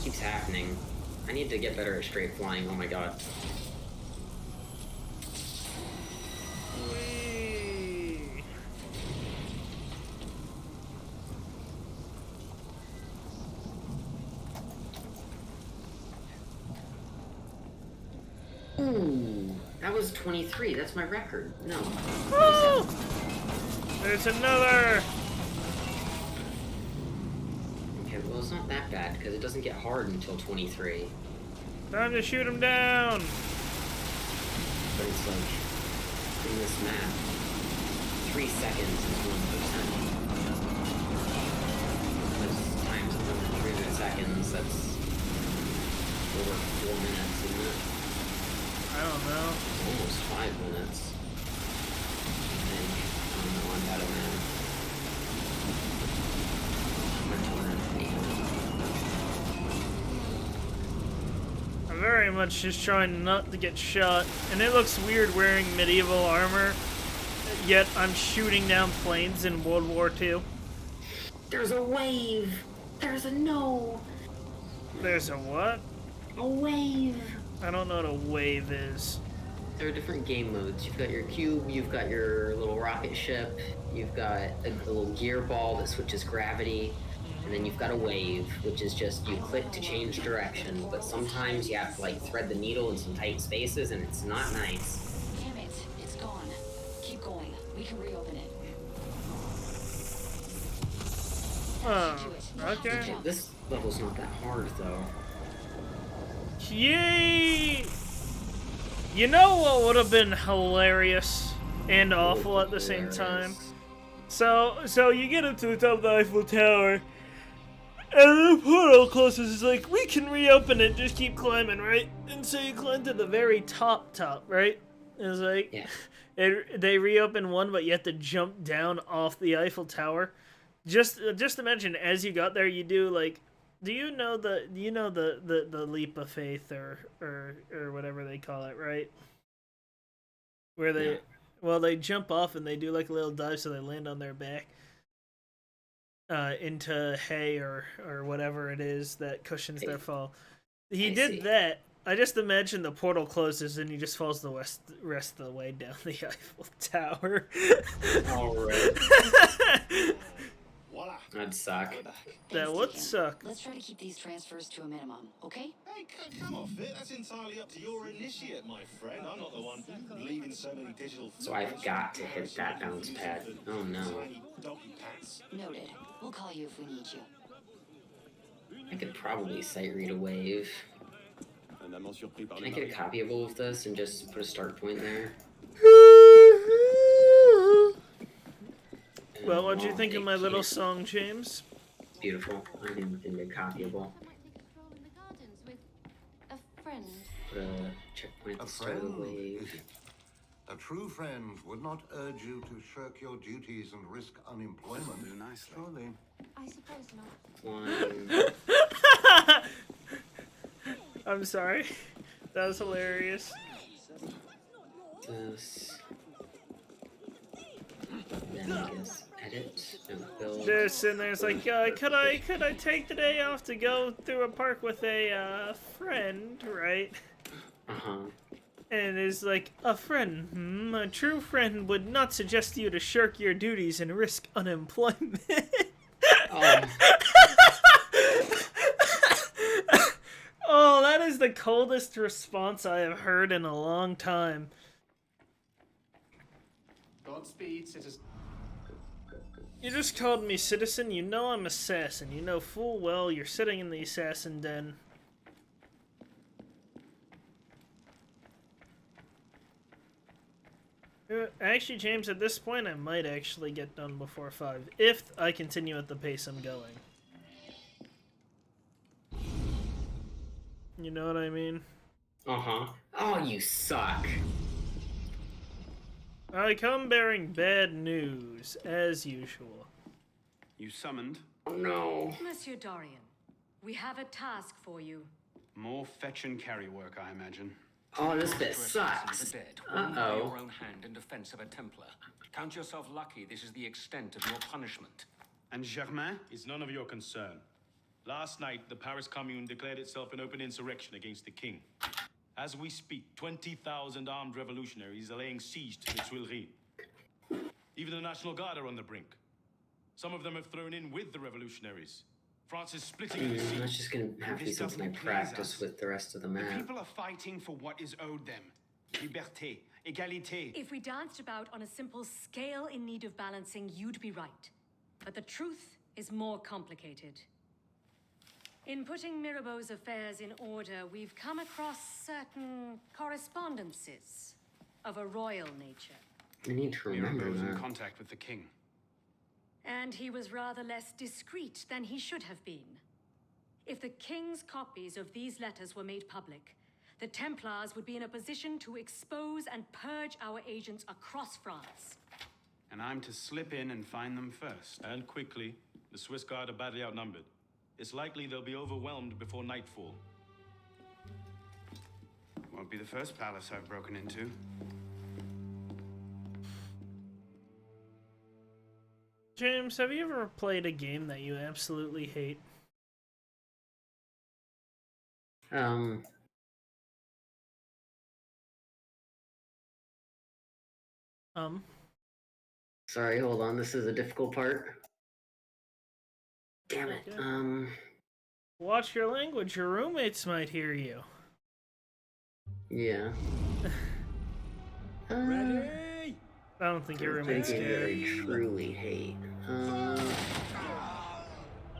Keeps happening. I need to get better at straight flying, oh my god. Whee! Ooh, that was 23. That's my record. No. Woo! There's another! Okay, well, it's not that bad, because it doesn't get hard until 23. Time to shoot him down! But it's like, in this map, 3 seconds is 1%. That's times 300 seconds, that's over 4 minutes, isn't it? I don't know. Almost 5 minutes. I think. I don't know, I'm bad at math. I'm very much just trying not to get shot, and it looks weird wearing medieval armor, yet I'm shooting down planes in World War II. There's a wave! There's a no! There's a what? A wave! I don't know what a wave is. There are different game modes. You've got your cube, you've got your little rocket ship, you've got a little gear ball that switches gravity, and then you've got a wave, which is just you click to change direction, but sometimes you have to like thread the needle in some tight spaces, and it's not nice. Damn it. It's gone. Keep going. We can reopen it. Oh, okay. This level's not that hard, though. Yay! You know what would have been hilarious and awful at the same time? So you get up to the top of the Eiffel Tower, and the portal closes. It's like, we can reopen it, just keep climbing, right? And so you climb to the very top, right? It's like, yeah. They reopen one, but you have to jump down off the Eiffel Tower. Just imagine, as you got there, you do like, do you know the leap of faith or whatever they call it, right? Where they they jump off and they do like a little dive, so they land on their back into hay or whatever it is that cushions their fall. He did that. I just imagine the portal closes and he just falls the rest of the way down the Eiffel Tower. All right. That'd suck. That would suck. Let's try to keep these transfers to a minimum, okay? Hey, come off it. That's entirely up to your initiate, my friend. I'm not the one leaving so many digital... So I've got to hit that bounce pad. Oh no. Noted. We'll call you if we need you. I could probably sight read a wave. Can I get a copy of all of this and just put a start point there? Well, what'd you think of my little song, James? Beautiful. I didn't think they're copyable. Put a checkpoint at the start of the wave. A true friend would not urge you to shirk your duties and risk unemployment. Surely. I suppose not. One. I'm sorry. That was hilarious. This. Then I guess edit and build. They're sitting there. It's like, could I take the day off to go through a park with a friend, right? And is like, a friend, a true friend would not suggest you to shirk your duties and risk unemployment. Oh, that is the coldest response I have heard in a long time. Godspeed, citizen. You just called me citizen, you know I'm assassin. You know full well you're sitting in the assassin den. Actually, James, at this point I might actually get done before 5, if I continue at the pace I'm going. You know what I mean? Uh-huh. Oh, you suck. I come bearing bad news, as usual. You summoned? Oh, no. Monsieur Dorian, we have a task for you. More fetch and carry work, I imagine. Oh, this bit sucks. Uh-oh. Your own hand in defense of a Templar. Count yourself lucky this is the extent of your punishment. And Germain? Is none of your concern. Last night, the Paris Commune declared itself an open insurrection against the king. As we speak, 20,000 armed revolutionaries are laying siege to the Tuileries. Even the National Guard are on the brink. Some of them have thrown in with the revolutionaries. France is splitting the siege. That's just gonna have to be something I practice with the rest of the map. The people are fighting for what is owed them. Liberté, égalité. If we danced about on a simple scale in need of balancing, you'd be right. But the truth is more complicated. In putting Mirabeau's affairs in order, we've come across certain correspondences of a royal nature. I need to remember Mirabeau's in that. contact with the king. And he was rather less discreet than he should have been. If the king's copies of these letters were made public, the Templars would be in a position to expose and purge our agents across France. And I'm to slip in and find them first. And quickly. The Swiss Guard are badly outnumbered. It's likely they'll be overwhelmed before nightfall. Won't be the first palace I've broken into. James, have you ever played a game that you absolutely hate? Sorry, hold on. This is a difficult part. Damn it. Watch your language. Your roommates might hear you. Yeah. Ready? I don't think your roommates care. I truly hate.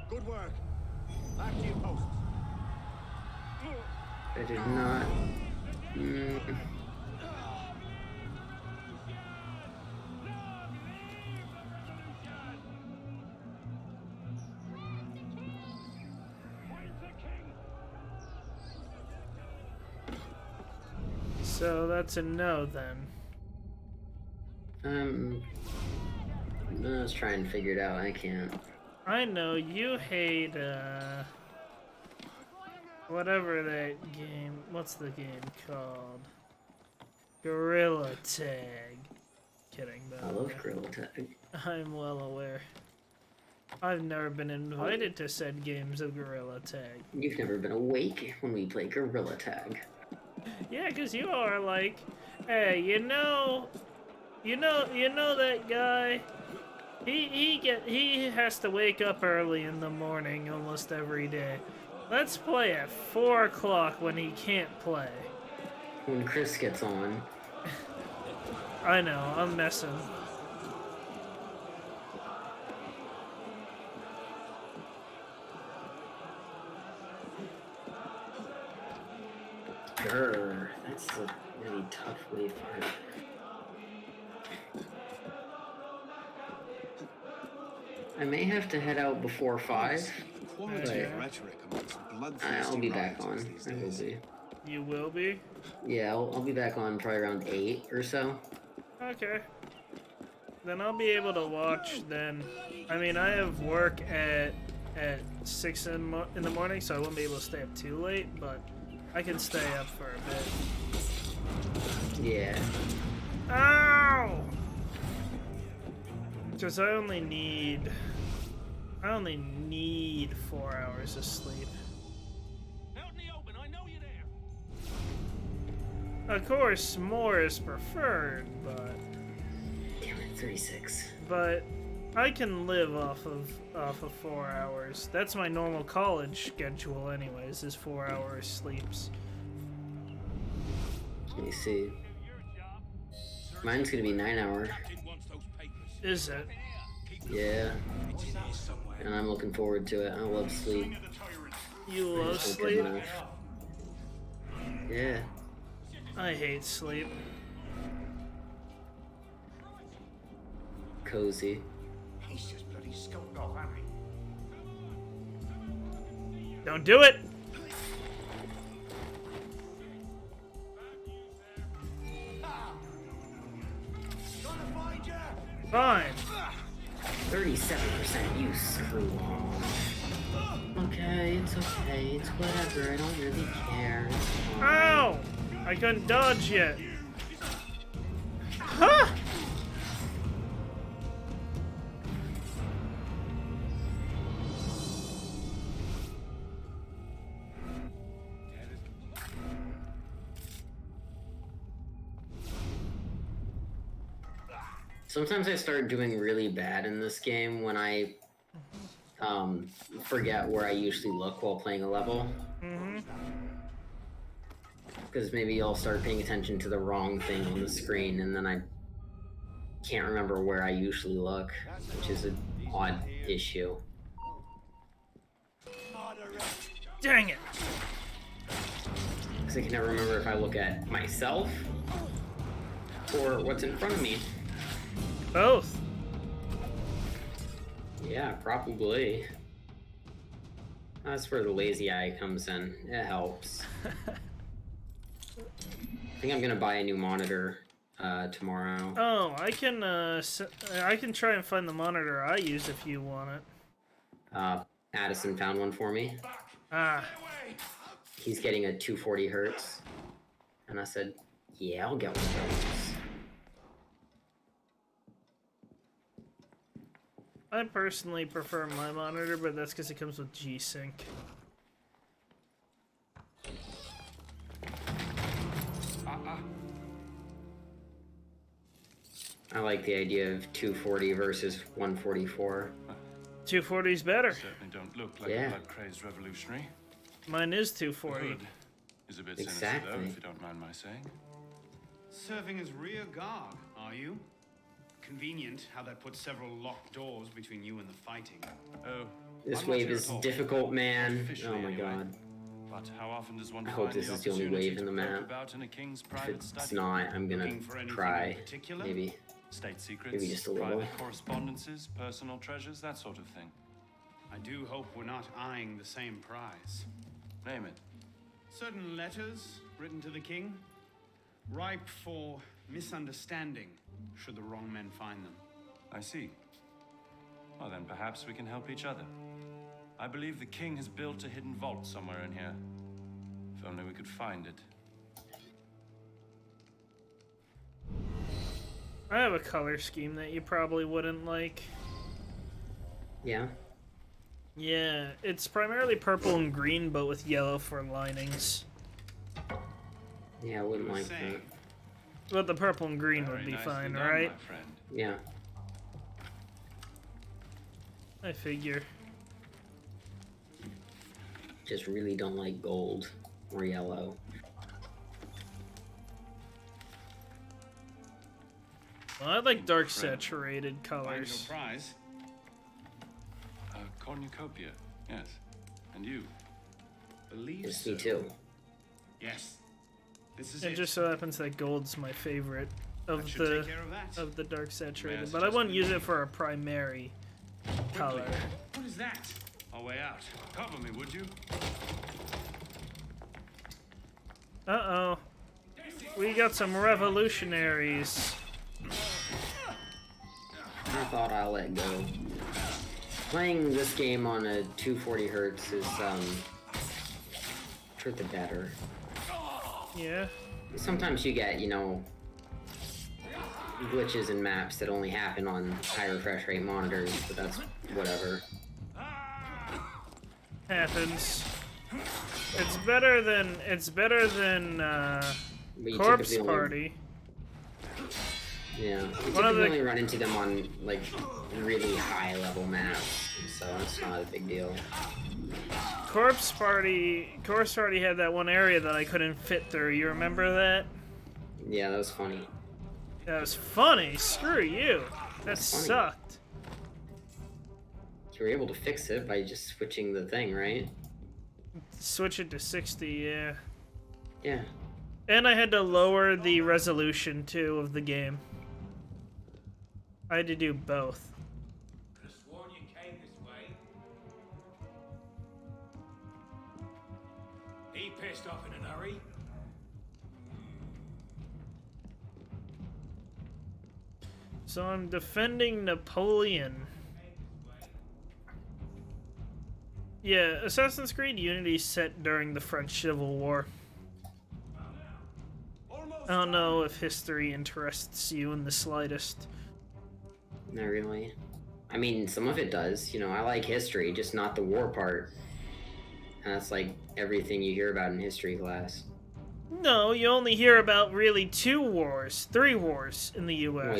Good work. Back to your posts. I did not. So that's a no then. Let's try and figure it out. I can't. I know you hate whatever that game. What's the game called? Gorilla Tag. Kidding, but I love Gorilla Tag. I'm well aware. I've never been invited to said games of Gorilla Tag. You've never been awake when we play Gorilla Tag. Yeah, because you are like, hey, you know that guy. He has to wake up early in the morning almost every day. Let's play at 4 o'clock when he can't play. When Chris gets on. I know, I'm messing. Grr, that's a really tough way for it. I may have to head out before 5, but I'll be back on. I will be. You will be? Yeah, I'll be back on probably around 8 or so. Okay. Then I'll be able to watch then. I mean, I have work at 6 in the morning, so I won't be able to stay up too late, but I can stay up for a bit. Yeah. Ow! Because I only need 4 hours of sleep. Out in the open, I know you're there. Of course, more is preferred, but... Damn it, 36. But I can live off of 4 hours. That's my normal college schedule anyways, is 4 hours sleeps. Let me see. Mine's gonna be 9 hours. Is it? Yeah. And I'm looking forward to it. I love sleep. You love sleep? Yeah. I hate sleep. Cozy. He's just bloody skulked off, hasn't he? Don't do it! Fine. 37% use. Screw off. Okay, it's okay. It's whatever. I don't really care. Ow! I couldn't dodge yet. Huh! Sometimes I start doing really bad in this game when I forget where I usually look while playing a level. Because maybe I'll start paying attention to the wrong thing on the screen, and then I can't remember where I usually look, which is an odd issue. Dang it! Because I can never remember if I look at myself or what's in front of me. Both. Yeah, probably. That's where the lazy eye comes in. It helps. I think I'm gonna buy a new monitor tomorrow. Oh, I can try and find the monitor I use if you want it. Addison found one for me. Ah. He's getting a 240 hertz. And I said, yeah, I'll get one of those. I personally prefer my monitor, but that's because it comes with G-Sync. I like the idea of 240 versus 144. 240's better. Certainly don't look like Yeah. a blood-crazed revolutionary. Mine is 240. Hood is a bit Exactly. sinister, though, if you don't mind my saying. Serving as rear guard, are you? Convenient how that puts several locked doors between you and the fighting. Oh, This I'm not wave here is at all. difficult, man. Officially, Oh my anyway. god. But how often does one I hope find this is the only opportunity wave in to the poke map. about in a king's If private it's study? not, I'm gonna Looking for anything cry. in particular? Maybe. State secrets, Maybe just a little. private correspondences, personal treasures, that sort of thing. I do hope we're not eyeing the same prize. Name it. Certain letters written to the king, ripe for misunderstanding should the wrong men find them. I see. Well, then perhaps we can help each other. I believe the king has built a hidden vault somewhere in here. If only we could find it. I have a color scheme that you probably wouldn't like. Yeah. Yeah, it's primarily purple and green, but with yellow for linings. Yeah, I wouldn't like that. But the purple and green would be nicely fine, done, right? my friend. Yeah. I figure. Just really don't like gold or yellow. Well, I like dark saturated colors. Find your prize. Cornucopia, yes. And you? Believe Yes, so. me too. Yes. This is It it. just so happens that gold's my favorite of That should take care of that. the dark saturated, Yes, but I just wouldn't use it for a primary color. What is that? Our way out. Cover me, would you? Uh-oh. We got some revolutionaries. I thought I'll let go. Playing this game on a 240 hertz is for the better. Yeah. Sometimes you get, you know, glitches in maps that only happen on high refresh rate monitors, but that's whatever. Happens. It's better than But you Corpse typically only, Party. yeah, you One of typically the- only run into them on like really high level maps, so it's not a big deal. Corpse Party had that one area that I couldn't fit through. You remember that? Yeah, that was funny. That was funny. Screw you. That That's funny. sucked. You were able to fix it by just switching the thing, right? Switch it to 60, yeah. Yeah. And I had to lower the resolution, too, of the game. I had to do both. Could have sworn you came this way. He pissed off in a hurry. So I'm defending Napoleon. Yeah, Assassin's Creed Unity's set during the French Civil War. I don't know if history interests you in the slightest. Not really. I mean, some of it does. You know, I like history, just not the war part. And that's like everything you hear about in history class. No, you only hear about really 3 wars in the U.S. Well,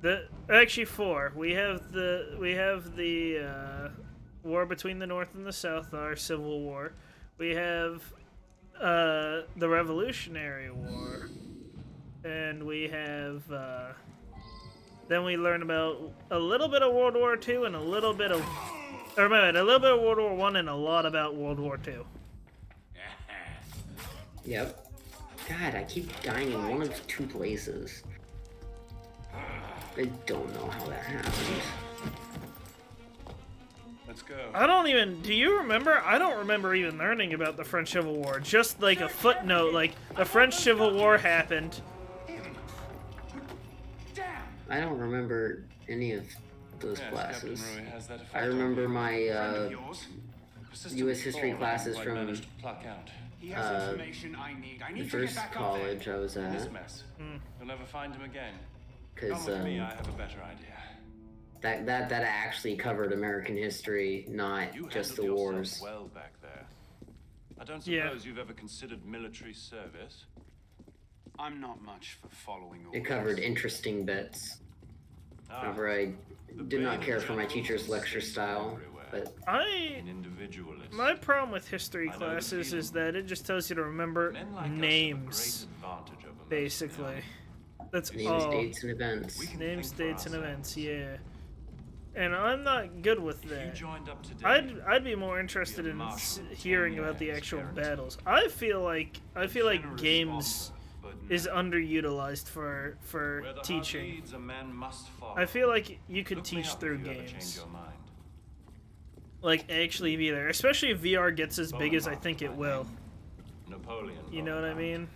yeah. Actually 4. We have the war between the North and the South, our Civil War. We have the Revolutionary War, and we have then we learn about a little bit of World War II and a little bit of World War I and a lot about World War II. Yep. God, I keep dying in one of 2 places. I don't know how that happened. Let's go. Do you remember? I don't remember even learning about the French Civil War. Just like a footnote, like the French Civil War happened. I don't remember any of those classes. I remember my U.S. history classes from the first college I was at. You'll never find him again. Because Come with me, I have a better idea. that actually covered American history, not just the wars. Well back there. I don't suppose you've ever considered military service. I'm not much for following orders. It covered interesting bits. However, I did not care for my teacher's lecture style, but my problem with history classes is that it just tells you to remember names, basically. That's names, all. dates, and events. Names, dates, and events. Yeah. And I'm not good with that. I'd be more interested in hearing about the actual battles. I feel like games is underutilized for teaching. I feel like you could teach through games. Like actually be there, especially if VR gets as big as I think it will. Napoleon. You know what I mean?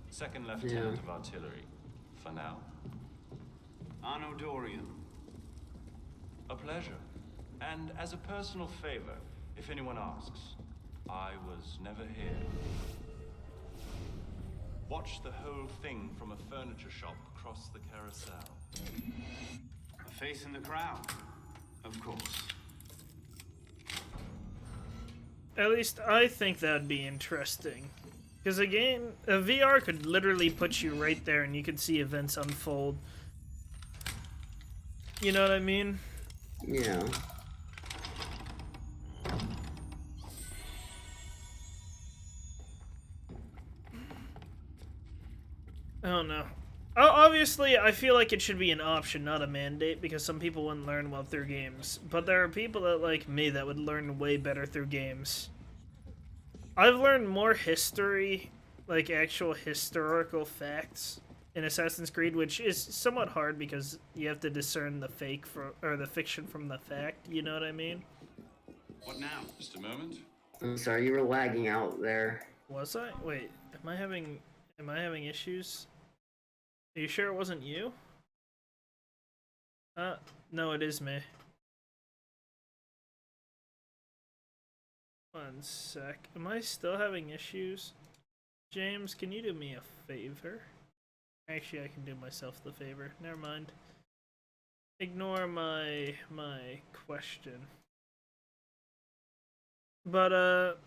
Second lieutenant of artillery, for now. Anno Dorian. A pleasure. And as a personal favor, if anyone asks, I was never here. Watch the whole thing from a furniture shop across the carousel. A face in the crowd, of course. At least I think that'd be interesting. Because a VR could literally put you right there and you could see events unfold. You know what I mean? Yeah. I don't know. Obviously, I feel like it should be an option, not a mandate, because some people wouldn't learn well through games. But there are people that, like me, that would learn way better through games. I've learned more history, like actual historical facts, in Assassin's Creed, which is somewhat hard because you have to discern the the fiction from the fact. You know what I mean? What now? Just a moment. I'm sorry, you were lagging out there. Was I? Wait, am I having issues? Are you sure it wasn't you? No, it is me. One sec. Am I still having issues? James, can you do me a favor? Actually, I can do myself the favor. Never mind. Ignore my question. But,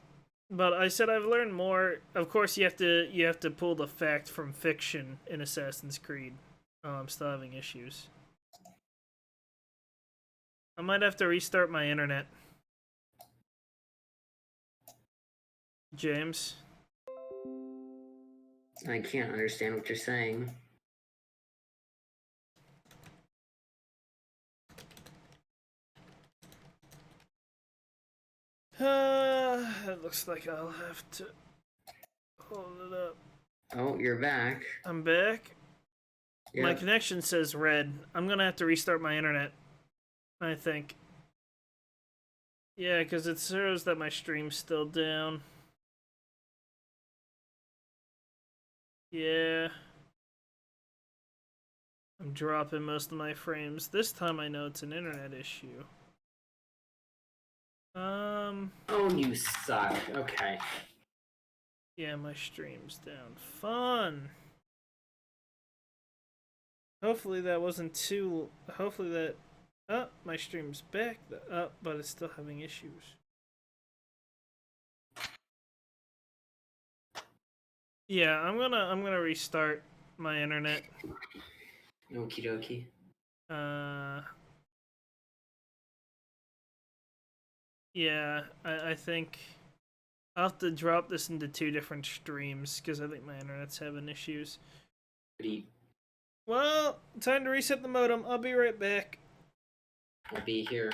But I said I've learned more. Of course, you have to pull the fact from fiction in Assassin's Creed. Oh, I'm still having issues. I might have to restart my internet. James? I can't understand what you're saying. It looks like I'll have to hold it up. Oh, you're back. I'm back. Yep. My connection says red. I'm gonna have to restart my internet, I think. Yeah, because it shows that my stream's still down. Yeah. I'm dropping most of my frames. This time I know it's an internet issue. Oh, you suck. Okay. Yeah, my stream's down. Fun! Hopefully that wasn't too... Hopefully that... Oh, my stream's back. Oh, but it's still having issues. Yeah, I'm gonna restart my internet. Okie dokie. Yeah, I think I'll have to drop this into 2 different streams because I think my internet's having issues. Well, time to reset the modem. I'll be right back. I'll be here.